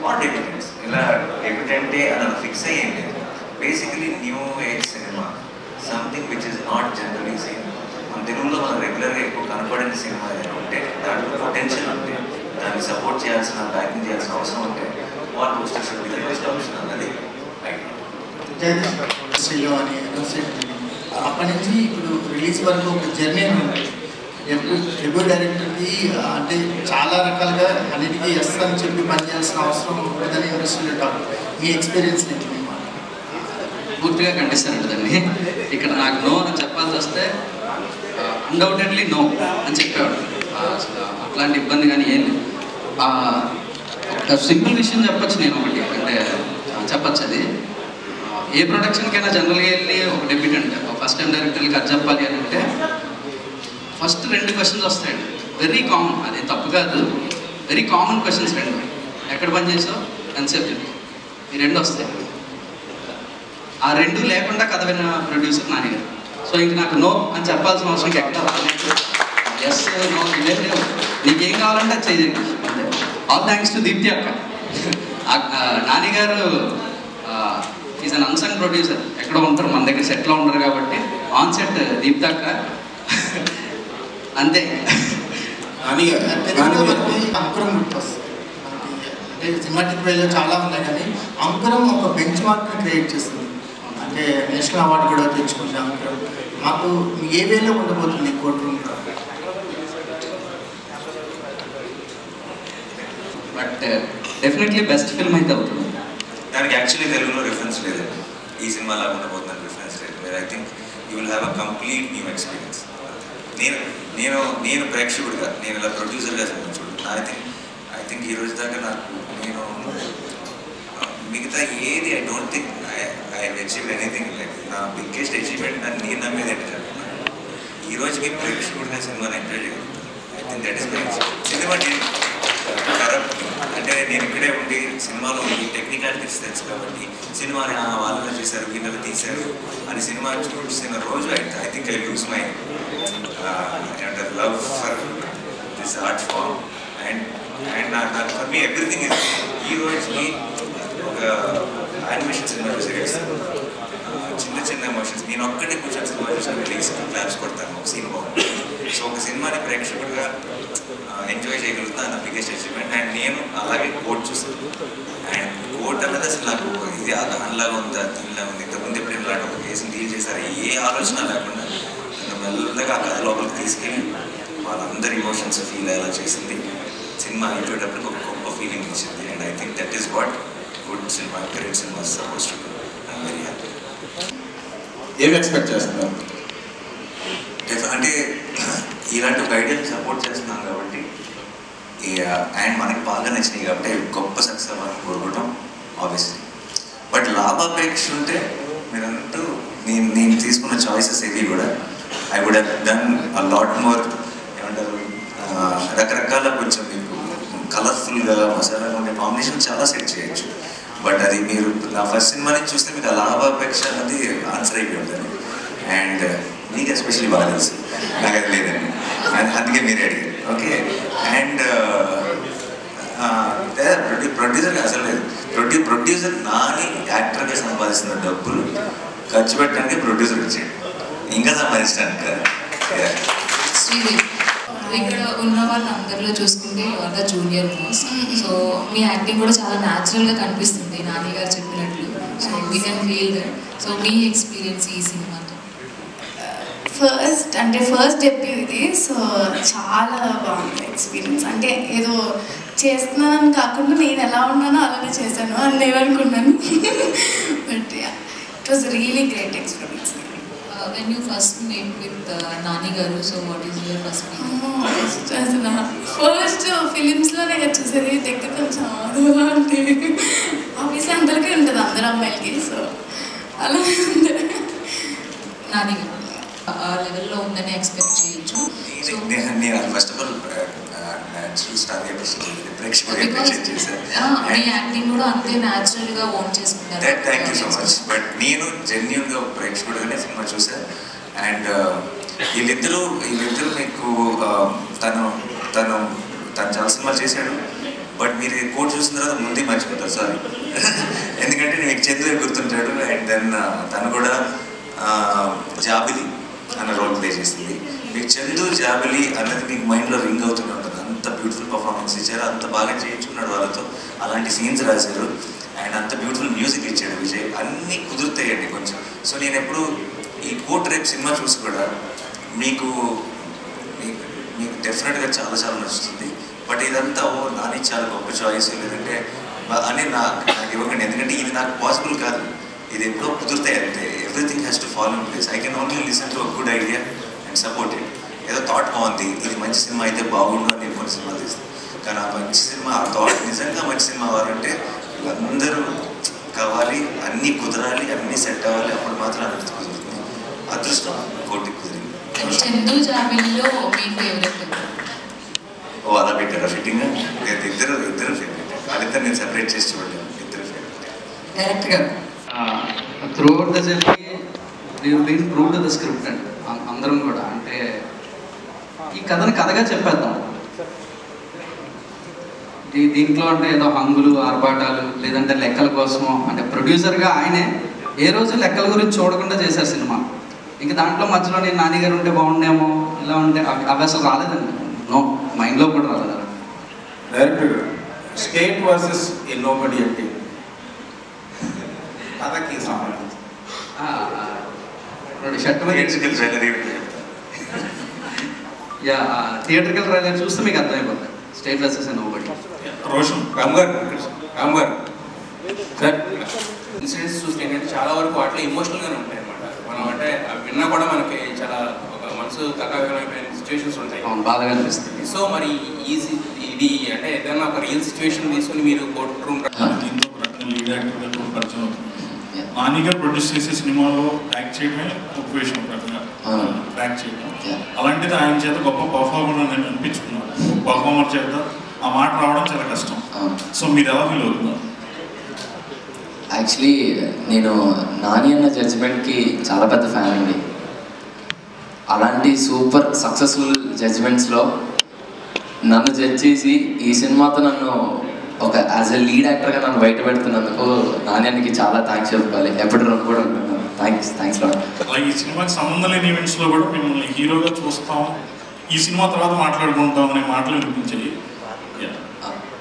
వాట్ ఎవిడెన్స్ ఇలా ఎవిడెంటే అని ఫిక్స్ అయ్యింది. Basically new age cinema, something which is not generally seen. మన తెలుగులో మనం రెగ్యులర్గా ఎక్కువ కనపడిన సినిమా ఏదైనా ఉంటే, దాంట్లో పొటెన్షియల్ ఉంటే, దాన్ని సపోర్ట్ చేయాల్సిన, బ్యాకింగ్ చేయాల్సిన అవసరం ఉంటే wall poster should be the first option అన్నది ఇండస్ట్రీలో అని అప్పటి నుంచి ఇప్పుడు రిలీజ్ వరకు ఒక జర్నీ ఉంది. డెబ్యూ డైరెక్టర్కి అంటే చాలా రకాలుగా అన్నిటికీ ఎస్ అని చెప్పి పనిచేయాల్సిన అవసరం ఉంటుందని ఇండస్ట్రీలో టాక్. మీ ఎక్స్పీరియన్స్ ఏంటి? పూర్తిగా ఖండిస్తానండి దాన్ని. ఇక్కడ నాకు నో అని చెప్పాల్సి వస్తే అన్డౌటెడ్లీ నో అని చెప్పేవాడు. అట్లాంటి ఇబ్బంది కానీ ఏం లేదు. ఒక సింపుల్ విషయం చెప్పచ్చు నేను ఒకటి, అంటే చెప్పచ్చు. అది ఏ ప్రొడక్షన్కైనా జనరల్గా వెళ్ళి ఒక డెబ్యూటెంట్ ఒక ఫస్ట్ టైం డైరెక్టర్కి అది చెప్పాలి అని అంటే ఫస్ట్ 2 క్వశ్చన్స్ వస్తాయండి. వెరీ కామన్, అది తప్పు కాదు, వెరీ కామన్ క్వశ్చన్స్ 2. ఎక్కడ పని చేసావు, కన్సెప్ట్, ఈ 2 వస్తాయి. ఆ 2 లేకుండా కథ విన్న ప్రొడ్యూసర్ నాని గారు. సో ఇంక నాకు నో అని చెప్పాల్సిన అవసరం ఎక్కడ రాలేదు. ఎస్ నో ఇదే లేవు, నీకేం కావాలంటే అది చేయండి. ఆల్ థ్యాంక్స్ టు దీప్తి అక్క. నాని గారు ఈజ్ అన్ అన్సంగ్ ప్రొడ్యూసర్, ఎక్కడో ఉంటారు, మన దగ్గర సెట్లో ఉంటారు కాబట్టి ఆన్ సెట్ దీప్తి అక్క అంతే. అంకురం గుర్తొస్తుంది. అంటే సినిమాటిక్ వేలో చాలా ఉన్నాయి కానీ అంకురం ఒక బెంచ్ మార్క్ని క్రియేట్ చేస్తుంది. అంటే నేషనల్ అవార్డు కూడా తెచ్చుకుంది అంకురం. మాకు ఏ వేలో ఉండబోతుంది court room? But definitely best film అయితే అవుతుంది. దానికి యాక్చువల్లీ తెలుగులో రిఫరెన్స్ లేదు, ఈ సినిమా లాగా ఉండబోతుందని రిఫరెన్స్ లేదు. I think you will have a complete new experience. నేను ప్రేక్షకుడిగా, నేను ఇలా ప్రొడ్యూసర్గా చూడు, ఐ థింక్ ఈ రోజు దాకా నేను మిగతా ఏది I don't think I achieve anything. Like నా బిగ్గెస్ట్ అచీవ్మెంట్ నేను నమ్మేది ఏంటి చెప్తున్నాను, ఈరోజు మీ ప్రేక్షకుడిగా సినిమాని ఎంజాయ్ చేయగలుగుతాను. I think that is my cinema. అంటే నేను ఇక్కడే ఉండి సినిమాలో ఈ టెక్నికాలిటీస్ తెలుసు కాబట్టి సినిమాని వాళ్ళలో చేశారు, వీళ్ళలో తీశారు అని సినిమా చూసిన రోజు I think I lose my love for this art form. And నాకు ఫర్ మీ ఎవ్రీథింగ్ ఇస్ ఈ రోజుకి ఒక యానిమేషన్ సినిమా చూసి చిన్న చిన్న ఎమోషన్స్ నేను ఒక్కడే కూర్చొని సినిమా చూసిన రిలీజ్ క్లాప్స్ కొడతాను ఒక సినిమా. సో ఒక సినిమాని ప్రేక్షకుడిగా ఎంజాయ్ చేయగలుగుతాను, నా బిగ్గెస్ట్ అచీవ్మెంట్. అండ్ నేను అలాగే కోట్ చూస్తాను. అండ్ కోట్ అన్నది అసలు నాకు ఇది దానిలాగా ఉందా దీనిలాగా ఉంది, ఇంతకుముందు ఎప్పుడు ఇలాంటి ఒక కేసుని డీల్ చేశారు ఏ ఆలోచన లేకుండా నన్ను మెల్లగా ఆ కథ లోపలికి తీసుకెళ్ళి వాళ్ళందరి ఇమోషన్స్ ఫీల్ అయ్యేలా చేసింది. సినిమా అయిపోయేటప్పుడు ఒక గొప్ప ఫీలింగ్ ఇచ్చింది. And I think that is what good cinema, great cinema suppose to do. I'm very happy. ఏం ఎక్స్పెక్ట్ చేస్తున్నారు? అంటే ఇలాంటి ఒక ఐడియాని సపోర్ట్ చేస్తున్నాం కాబట్టి అండ్ మనకి బాగా నచ్చినాయి కాబట్టి గొప్ప సక్సెస్ అవ్వాలని కోరుకుంటాం ఆబ్వియస్లీ. బట్ లాభాపేక్ష ఉంటే మీరంటూ నేను తీసుకున్న చాయిసెస్ ఏవి కూడా I would have done a lot more. ఏమంటారు, రకరకాల కొంచెం మీకు కలర్ఫుల్గా మసాలాగా ఉండే కాంబినేషన్ చాలా సెట్ చేయొచ్చు. బట్ అది మీరు నా ఫస్ట్ సినిమా నుంచి చూస్తే మీకు ఆ లాభాపేక్ష అనేది ఆన్సర్ అయిపోయి ఉంటుంది. అండ్ మీకు ఎస్పెషల్లీ బాగా తెలుసు, నాకు అది లేదండి, అందుకే మీరే అడిగారు. ఓకే. అండ్ ప్రొడ్యూసర్గా అసలు లేదు. ప్రొడ్యూసర్ నాని యాక్టర్గా సంపాదిస్తున్న డబ్బులు ఖర్చు పెట్టడానికి ప్రొడ్యూసర్ వచ్చాడు, ఇంకా సంపాదించడానికి. ఇక్కడ ఉన్న వాళ్ళందరిలో చూసుకుంటే your the junior most. So me acting కూడా చాలా న్యాచురల్గా కనిపిస్తుంది నాని గారు చెప్పినట్లు. So we can feel that. So me experience ఈ సినిమాతో? ఫస్ట్ డెబ్యూ ఇది. సో చాలా బాగుంది ఎక్స్పీరియన్స్. అంటే ఏదో చేస్తున్నానని కాకుండా నేను ఎలా ఉన్నానో అలానే చేశాను అని నేను అనుకున్నాను. But it was really great experience. When you first met with Nani garu, so what is your first feeling? First ఫిలిమ్స్లోనే కదా చూసేది, దగ్గర కొంచెం అదోలా అంటే ఆఫీస్ అందరికీ ఉంటుంది, అందరు అమ్మాయిలకి. సో అలా ఉంది. Nani garu ఆ లెవెల్లో ఉందని ఎక్స్పెక్ట్ చేయొచ్చు. నేను first of all me acting కూడా అంతే న్యాచురల్గా ఓన్ చేసుకుంటారు. Thank you so much. But నేను జెన్యూన్గా ప్రేక్షకుడుగానే సినిమా చూసాను. అండ్ వీళ్ళిద్దరూ మీకు తను చాలా సినిమాలు చేశాడు. బట్ మీరు కోట్ చూసిన తర్వాత ముందే మర్చిపోతారు, సారీ. ఎందుకంటే మీకు చంద్రుడు గుర్తుంటాడు. అండ్ దెన్ తను కూడా జాబిలి అన్న రోల్ ప్లే చేసింది. మీకు చందు జాబిలి అన్నది మీకు మైండ్లో రింగ్ అవుతూనే ఉంటుంది. అంత బ్యూటిఫుల్ పర్ఫార్మెన్స్ ఇచ్చారు, అంత బాగా చేయించుకున్నాడు వాళ్ళతో, అలాంటి సీన్స్ రాశారు. అండ్ అంత బ్యూటిఫుల్ మ్యూజిక్ ఇచ్చాడు విజయ్. అన్నీ కుదురుతాయండి కొంచెం. సో నేను ఎప్పుడు ఈ కోట్ రేపు సినిమా చూసి కూడా మీకు డెఫినెట్గా చాలా చాలా నచ్చుతుంది. బట్ ఇదంతా నాని చాలా గొప్ప చాయిస్ లేదంటే అని నాకు ఇవ్వకండి, ఎందుకంటే ఇది నాకు పాసిబుల్ కాదు. ఇది ఎప్పుడో కుదురుతాయి అంతే. Everything has to follow in place. I can only listen to a good idea and support it. ఏదో థాట్ బాగుంది, ఇది మంచి సినిమా అయితే బాగుండు అని నేను కొన్ని సినిమాలు తీస్తాను. కానీ ఆ మంచి సినిమా, ఆ థాట్ నిజంగా మంచి సినిమా అవ్వాలంటే వీళ్ళందరూ కావాలి, అన్నీ కుదరాలి, అన్నీ సెట్ అవ్వాలి. అప్పుడు మాత్రం అభివృద్ధి కుదురుతుంది. అదృష్టం కోటి కుదిరింది. చందు జాబిలిలో మీ ఫేవరెట్? ఓ అలా పెట్టారా ఫిట్టింగ్? ఇద్దరు ఫేవరెట్. వాళ్ళిద్దరు నేను సెపరేట్ చేసి చూడలేను, ఇద్దరు ఫేవరెట్. డైరెక్ట్గా throughout the journey been prove to the script అండి అందరం కూడా. అంటే ఈ కథని కథగా చెప్పేద్దాం. దీంట్లో అంటే ఏదో హంగులు ఆర్భాటాలు లేదంటే లెక్కల కోసమో, అంటే ప్రొడ్యూసర్గా ఆయనే ఏ రోజు లెక్కల గురించి చూడకుండా చేశారు సినిమా. ఇంకా దాంట్లో మధ్యలో నేను నాన్నగారు ఉంటే బాగుండేమో, ఇలా ఉంటే అవి అసలు రాలేదండి. నో, మైండ్లో కూడా రాలేదు. డైరెక్టర్ స్టేట్ వర్సెస్ ఏ నోబడీ అంటే కథకి సంబంధించి థియేటర్కల్ ట్రైలర్ చూస్తే మీకు అర్థమైపోతుంది. స్టేట్ వర్సెస్ ఏ నోబడీ. రోషన్ రామ్ గారు సార్ ఇన్సిడెంట్స్ చూస్తే ఏంటంటే చాలా వరకు వాటిలో ఎమోషనల్గానే ఉంటాయి అన్నమాట. మనం అంటే విన్నా కూడా మనకి చాలా ఒక మనసు కథాకరమైన సిచ్యువేషన్స్ ఉంటాయి, బాధగా అనిపిస్తుంది. సో మరి ఇది అంటే ఏదైనా ఒక రియల్ సిచ్యువేషన్ తీసుకుని మీరు కోర్టు రూమ్ దీంతో లీడ్ యాక్టర్గా పరిచయం అవుతుంది. నానిగా ప్రొడ్యూస్ చేసే సినిమాలో యాక్ట్ చేయడమే ఒక విషయం, రకంగా యాక్ట్ చేయడం. అలాంటిది ఆయన చేత గొప్ప పర్ఫార్మర్ నేను అనిపించుకున్నాను. పర్ఫార్మర్ చేత ఆ మాట రావడం చాలా కష్టం. సో మీరు ఎలా ఫీల్ అవుతున్నారు? యాక్చువల్లీ నేను నాని అన్న జడ్జిమెంట్కి చాలా పెద్ద ఫ్యాన్ అండి. అలాంటి సూపర్ సక్సెస్ఫుల్ జడ్జిమెంట్స్లో నన్ను జడ్జ్ చేసి ఈ సినిమాతో నన్ను ఒక యాజ్ ఎ లీడ్ యాక్టర్గా నన్ను బయట పెడుతున్నందుకు నాణ్యానికి చాలా థ్యాంక్స్ చెప్పుకోవాలి. ఎప్పుడు రెండు కూడా ఉంటున్నాను. Thanks lot. అలాగే ఈ సినిమాకి సంబంధం లేని ఈవెంట్స్లో కూడా మిమ్మల్ని హీరోగా చూస్తాం, ఈ సినిమా తర్వాత మాట్లాడుకుంటాం అనే మాటలు వినిపించాయి.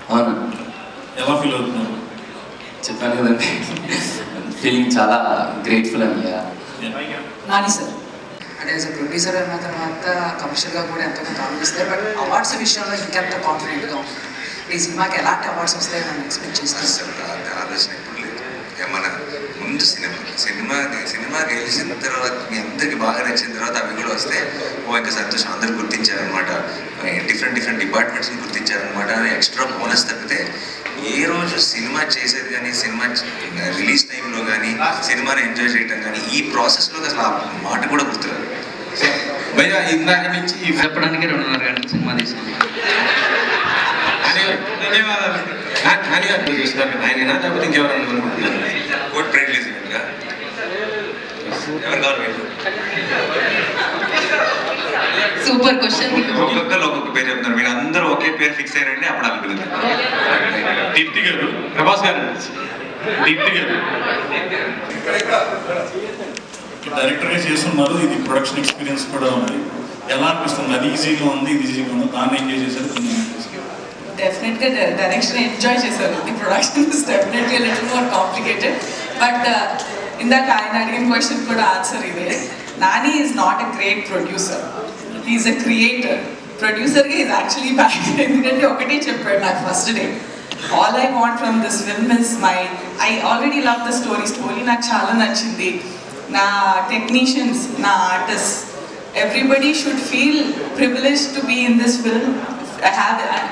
అవును, ఎలా ఫీల్ అవుతున్నారు? చెప్పాను కదండి, ఫీలింగ్ చాలా గ్రేట్ఫుల్ అండి. నాని సార్ అంటే యాజ్ అ ప్రొడ్యూసర్ అన్న తర్వాత కమర్షియల్గా కూడా ఎంతో కొంత ఆలోచిస్తారు, బట్ అవార్డ్స్ విషయంలో ఇంకెంత కాన్ఫిడెంట్గా ఉంది. ఈ సినిమాకి ఎలాంటి అవార్డ్స్ వస్తాయని నన్ను ఎక్స్పెక్ట్ చేస్తాను. ఆలోచన ఎప్పుడు లేదు. మన ముందు సినిమా గెలిచిన తర్వాత మీ అందరికి బాగా నచ్చిన తర్వాత అవి కూడా వస్తే ఇంకా సంతోషం. అందరూ గుర్తించారనమాట, డిఫరెంట్ డిపార్ట్మెంట్స్ని గుర్తించారనమాట అని ఎక్స్ట్రా బోనస్ తప్పితే ఏ రోజు సినిమా చేసేది కానీ, సినిమా రిలీజ్ టైంలో కానీ, సినిమాని ఎంజాయ్ చేయటం కానీ, ఈ ప్రాసెస్లో అసలు ఆ మాట కూడా గుర్తురాదు. భయ్యా ఇందాక నుంచి చెప్పడానికి 2.5 గంటల సినిమా తీసాను. ఆయన లేకపోతే ఇంకెవరన్నా అనుకుంటున్నారు? కోర్ట్ ప్రైడ్ రిలీజ్గా ఎవరు కావాలి? Super question. ఒక్కొక్కరు ఒక్కొక్క పేరు చెప్తున్నారు. మీరు అందరూ ఒకే పేరు ఫిక్స్ అయ్యారండి, అప్పుడు అనుకుంటున్నారు. దీప్తి గారు, ప్రభాస్ గారు, దీప్తి గారు డైరెక్టర్గా చేస్తున్నారు. ఇది ప్రొడక్షన్ ఎక్స్పీరియన్స్ కూడా ఉంది. ఎలా అనిపిస్తుంది? అది ఈజీగా ఉంది, ఇది ఈజీగా ఉంది. దాన్ని ఎంజాయ్ చేశారు. డెఫినెట్గా డైరెక్షన్ ఎంజాయ్ చేశారు. The production is definitely little more complicated, but ఇందాక ఆయన అడిగిన క్వశ్చన్ కూడా ఆన్సర్ ఇదే. Nani is not a great producer, he's a creator. ప్రొడ్యూసర్గా ఈజ్ యాక్చువల్లీ బ్యాక్. ఎందుకంటే ఒకటే చెప్పాడు నాకు first day, all I want from this film is I already love the story నాకు చాలా నచ్చింది. నా టెక్నీషియన్స్, నా artist, everybody should feel privilege to be in this film.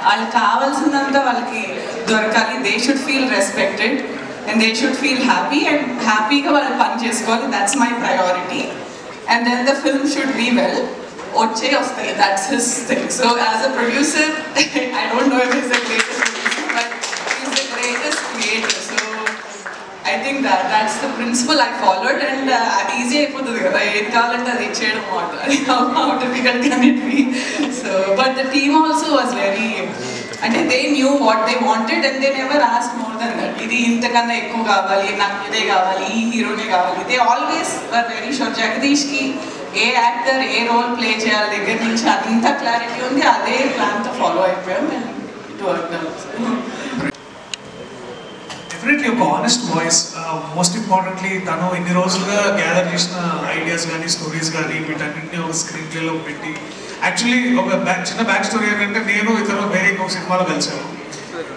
వాళ్ళకి కావాల్సినంత వాళ్ళకి దొరకాలి. They should feel respected and they should feel happy, and హ్యాపీగా వాళ్ళు పని చేసుకోవాలి. That's my priority. And then the film should be well. వస్తాయి, that's his thing. So as a producer I don't know if is the greatest producer, but is the greatest creator. So I think that's the principle I followed, and అది easy అయిపోతుంది కదా, ఏది కావాలంటే అది ఇచ్చేయడం. అది how difficult can it be? So but the team also was very, అంటే they knew what they wanted and they never asked more than that. ఇది ఇంతకన్నా ఎక్కువ కావాలి, నాకు ఇదే కావాలి, ఈ హీరోనే కావాలి. They always were very sure. జగదీష్కి ఏ యాక్టర్ ఏ రోల్ ప్లే చేయాలి దగ్గర నుంచి అంత క్లారిటీ ఉంది. అదే ప్లాన్తో ఫాలో అయిపోయాం. It worked out. డెఫినెట్లీ ఒక ఆనెస్ట్ వాయిస్. మోస్ట్ ఇంపార్టెంట్లీ తను ఇన్ని రోజులుగా గ్యాదర్ చేసిన ఐడియాస్ కానీ, స్టోరీస్ కానీ, వీటన్నింటినీ ఒక స్క్రీన్ ప్లేలో పెట్టి, యాక్చువల్లీ ఒక చిన్న బ్యాక్ స్టోరీ ఏంటంటే, నేను ఇతను వేరే ఇంకొక సినిమాలో కలిసాము.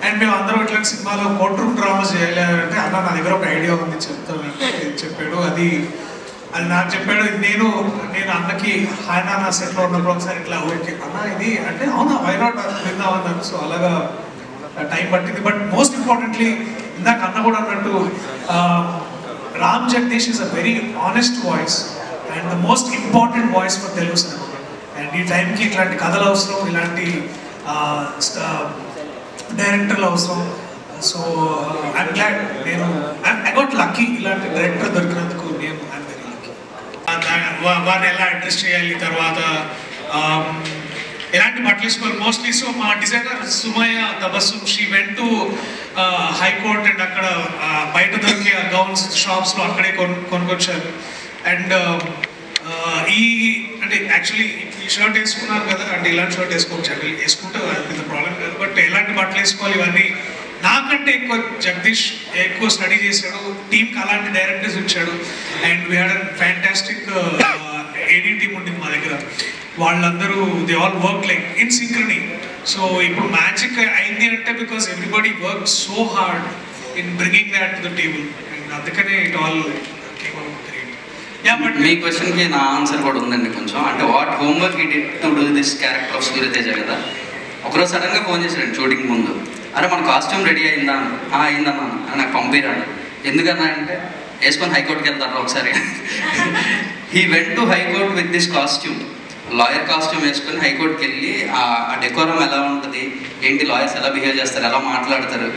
అండ్ మేము అందరం ఇట్లాంటి సినిమాలో కోర్ట్ రూమ్ డ్రామాస్ చేయాలి అంటే, అన్న నా దగ్గర ఒక ఐడియా ఉంది చెప్తానంటే చెప్పాడు. అది నాకు చెప్పాడు. నేను అన్నకి ఆయన నా సెట్లో ఉన్నప్పుడు ఒకసారి ఇట్లా ఓకే అన్న ఇది అంటే, అవునా వై నాట్ విందామన్నాను. సో అలాగా టైం పట్టింది. బట్ మోస్ట్ ఇంపార్టెంట్లీ ఇందాక అన్న కూడా అన్నట్టు, Ram Jagadish is a very honest voice and the most important voice for Telugu cinema. And ఈ టైంకి ఇట్లాంటి కథలు అవసరం, ఇలాంటి డైరెక్టర్లు అవసరం. So I'm glad, I got lucky ఇలాంటి డైరెక్టర్ దొరికినందుకు. నేను ఐఎమ్ వెరీ లక్కీ. వారిని ఎలా అడ్రస్ చేయాలి, తర్వాత ఎలాంటి బట్టలు వేసుకోవాలి మోస్ట్లీ. సో మా designer Sumayya Tabassum she went to high court and అక్కడ బయట దొరికే గౌన్స్ షాప్స్లో అక్కడే కొనుక్కొచ్చారు. అండ్ ఈ అంటే యాక్చువల్లీ ఈ షర్ట్ వేసుకున్నారు కదా, అంటే ఇలాంటి షర్ట్ వేసుకోవచ్చు అంటే వేసుకుంటే పెద్ద ప్రాబ్లం కాదు. బట్ ఎలాంటి బట్టలు వేసుకోవాలి ఇవన్నీ నాకంటే ఎక్కువ జగదీష్ ఎక్కువ స్టడీ చేశాడు, టీంకి అలాంటి డైరెక్టర్స్ ఇచ్చాడు. And we had a fantastic AD team ఉండింది మా దగ్గర. వాళ్ళందరూ they all work like in synchrony. So ఇప్పుడు మ్యాజిక్ అయింది అంటే because everybody work so hard in bringing that to the table. And అందుకనే it all came out great. మీ క్వశ్చన్కి నా ఆన్సర్ కూడా ఉందండి కొంచెం. అంటే what homework he did to do this character of Suryateja కదా. ఒకరోజు సడన్గా ఫోన్ చేశాడు షూటింగ్ ముందు, అరే మన కాస్ట్యూమ్ రెడీ అయిందా? అయిందన్నా నాకు పంపిరాడు. ఎందుకన్నా అంటే వేసుకొని హైకోర్టుకి వెళ్తారు ఒకసారి. He went to high court with this costume, lawyer costume వేసుకొని హైకోర్టుకి వెళ్ళి ఆ డెకోరం ఎలా ఉంటుంది, ఏంటి లాయర్స్ ఎలా బిహేవ్ చేస్తారు, ఎలా మాట్లాడతారు,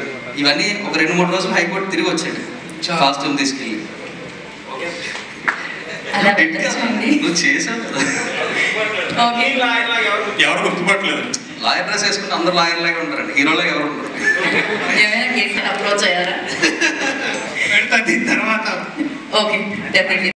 ఇవన్నీ ఒక 2-3 రోజులు హైకోర్టు తిరిగి వచ్చాడు కాస్ట్యూమ్ తీసుకెళ్ళి. నువ్వు చేసావు కదా. ఎవరు గుర్తుపట్టలేదు. లాయర్ డ్రెస్ వేసుకుంటే అందరు లాయర్ లాగా ఉంటారండి, హీరోలాగా ఎవరు ఉంటారు. అప్రోచ్ అయ్యారా? తర్వాత ఓకే, డెఫినెట్లీ.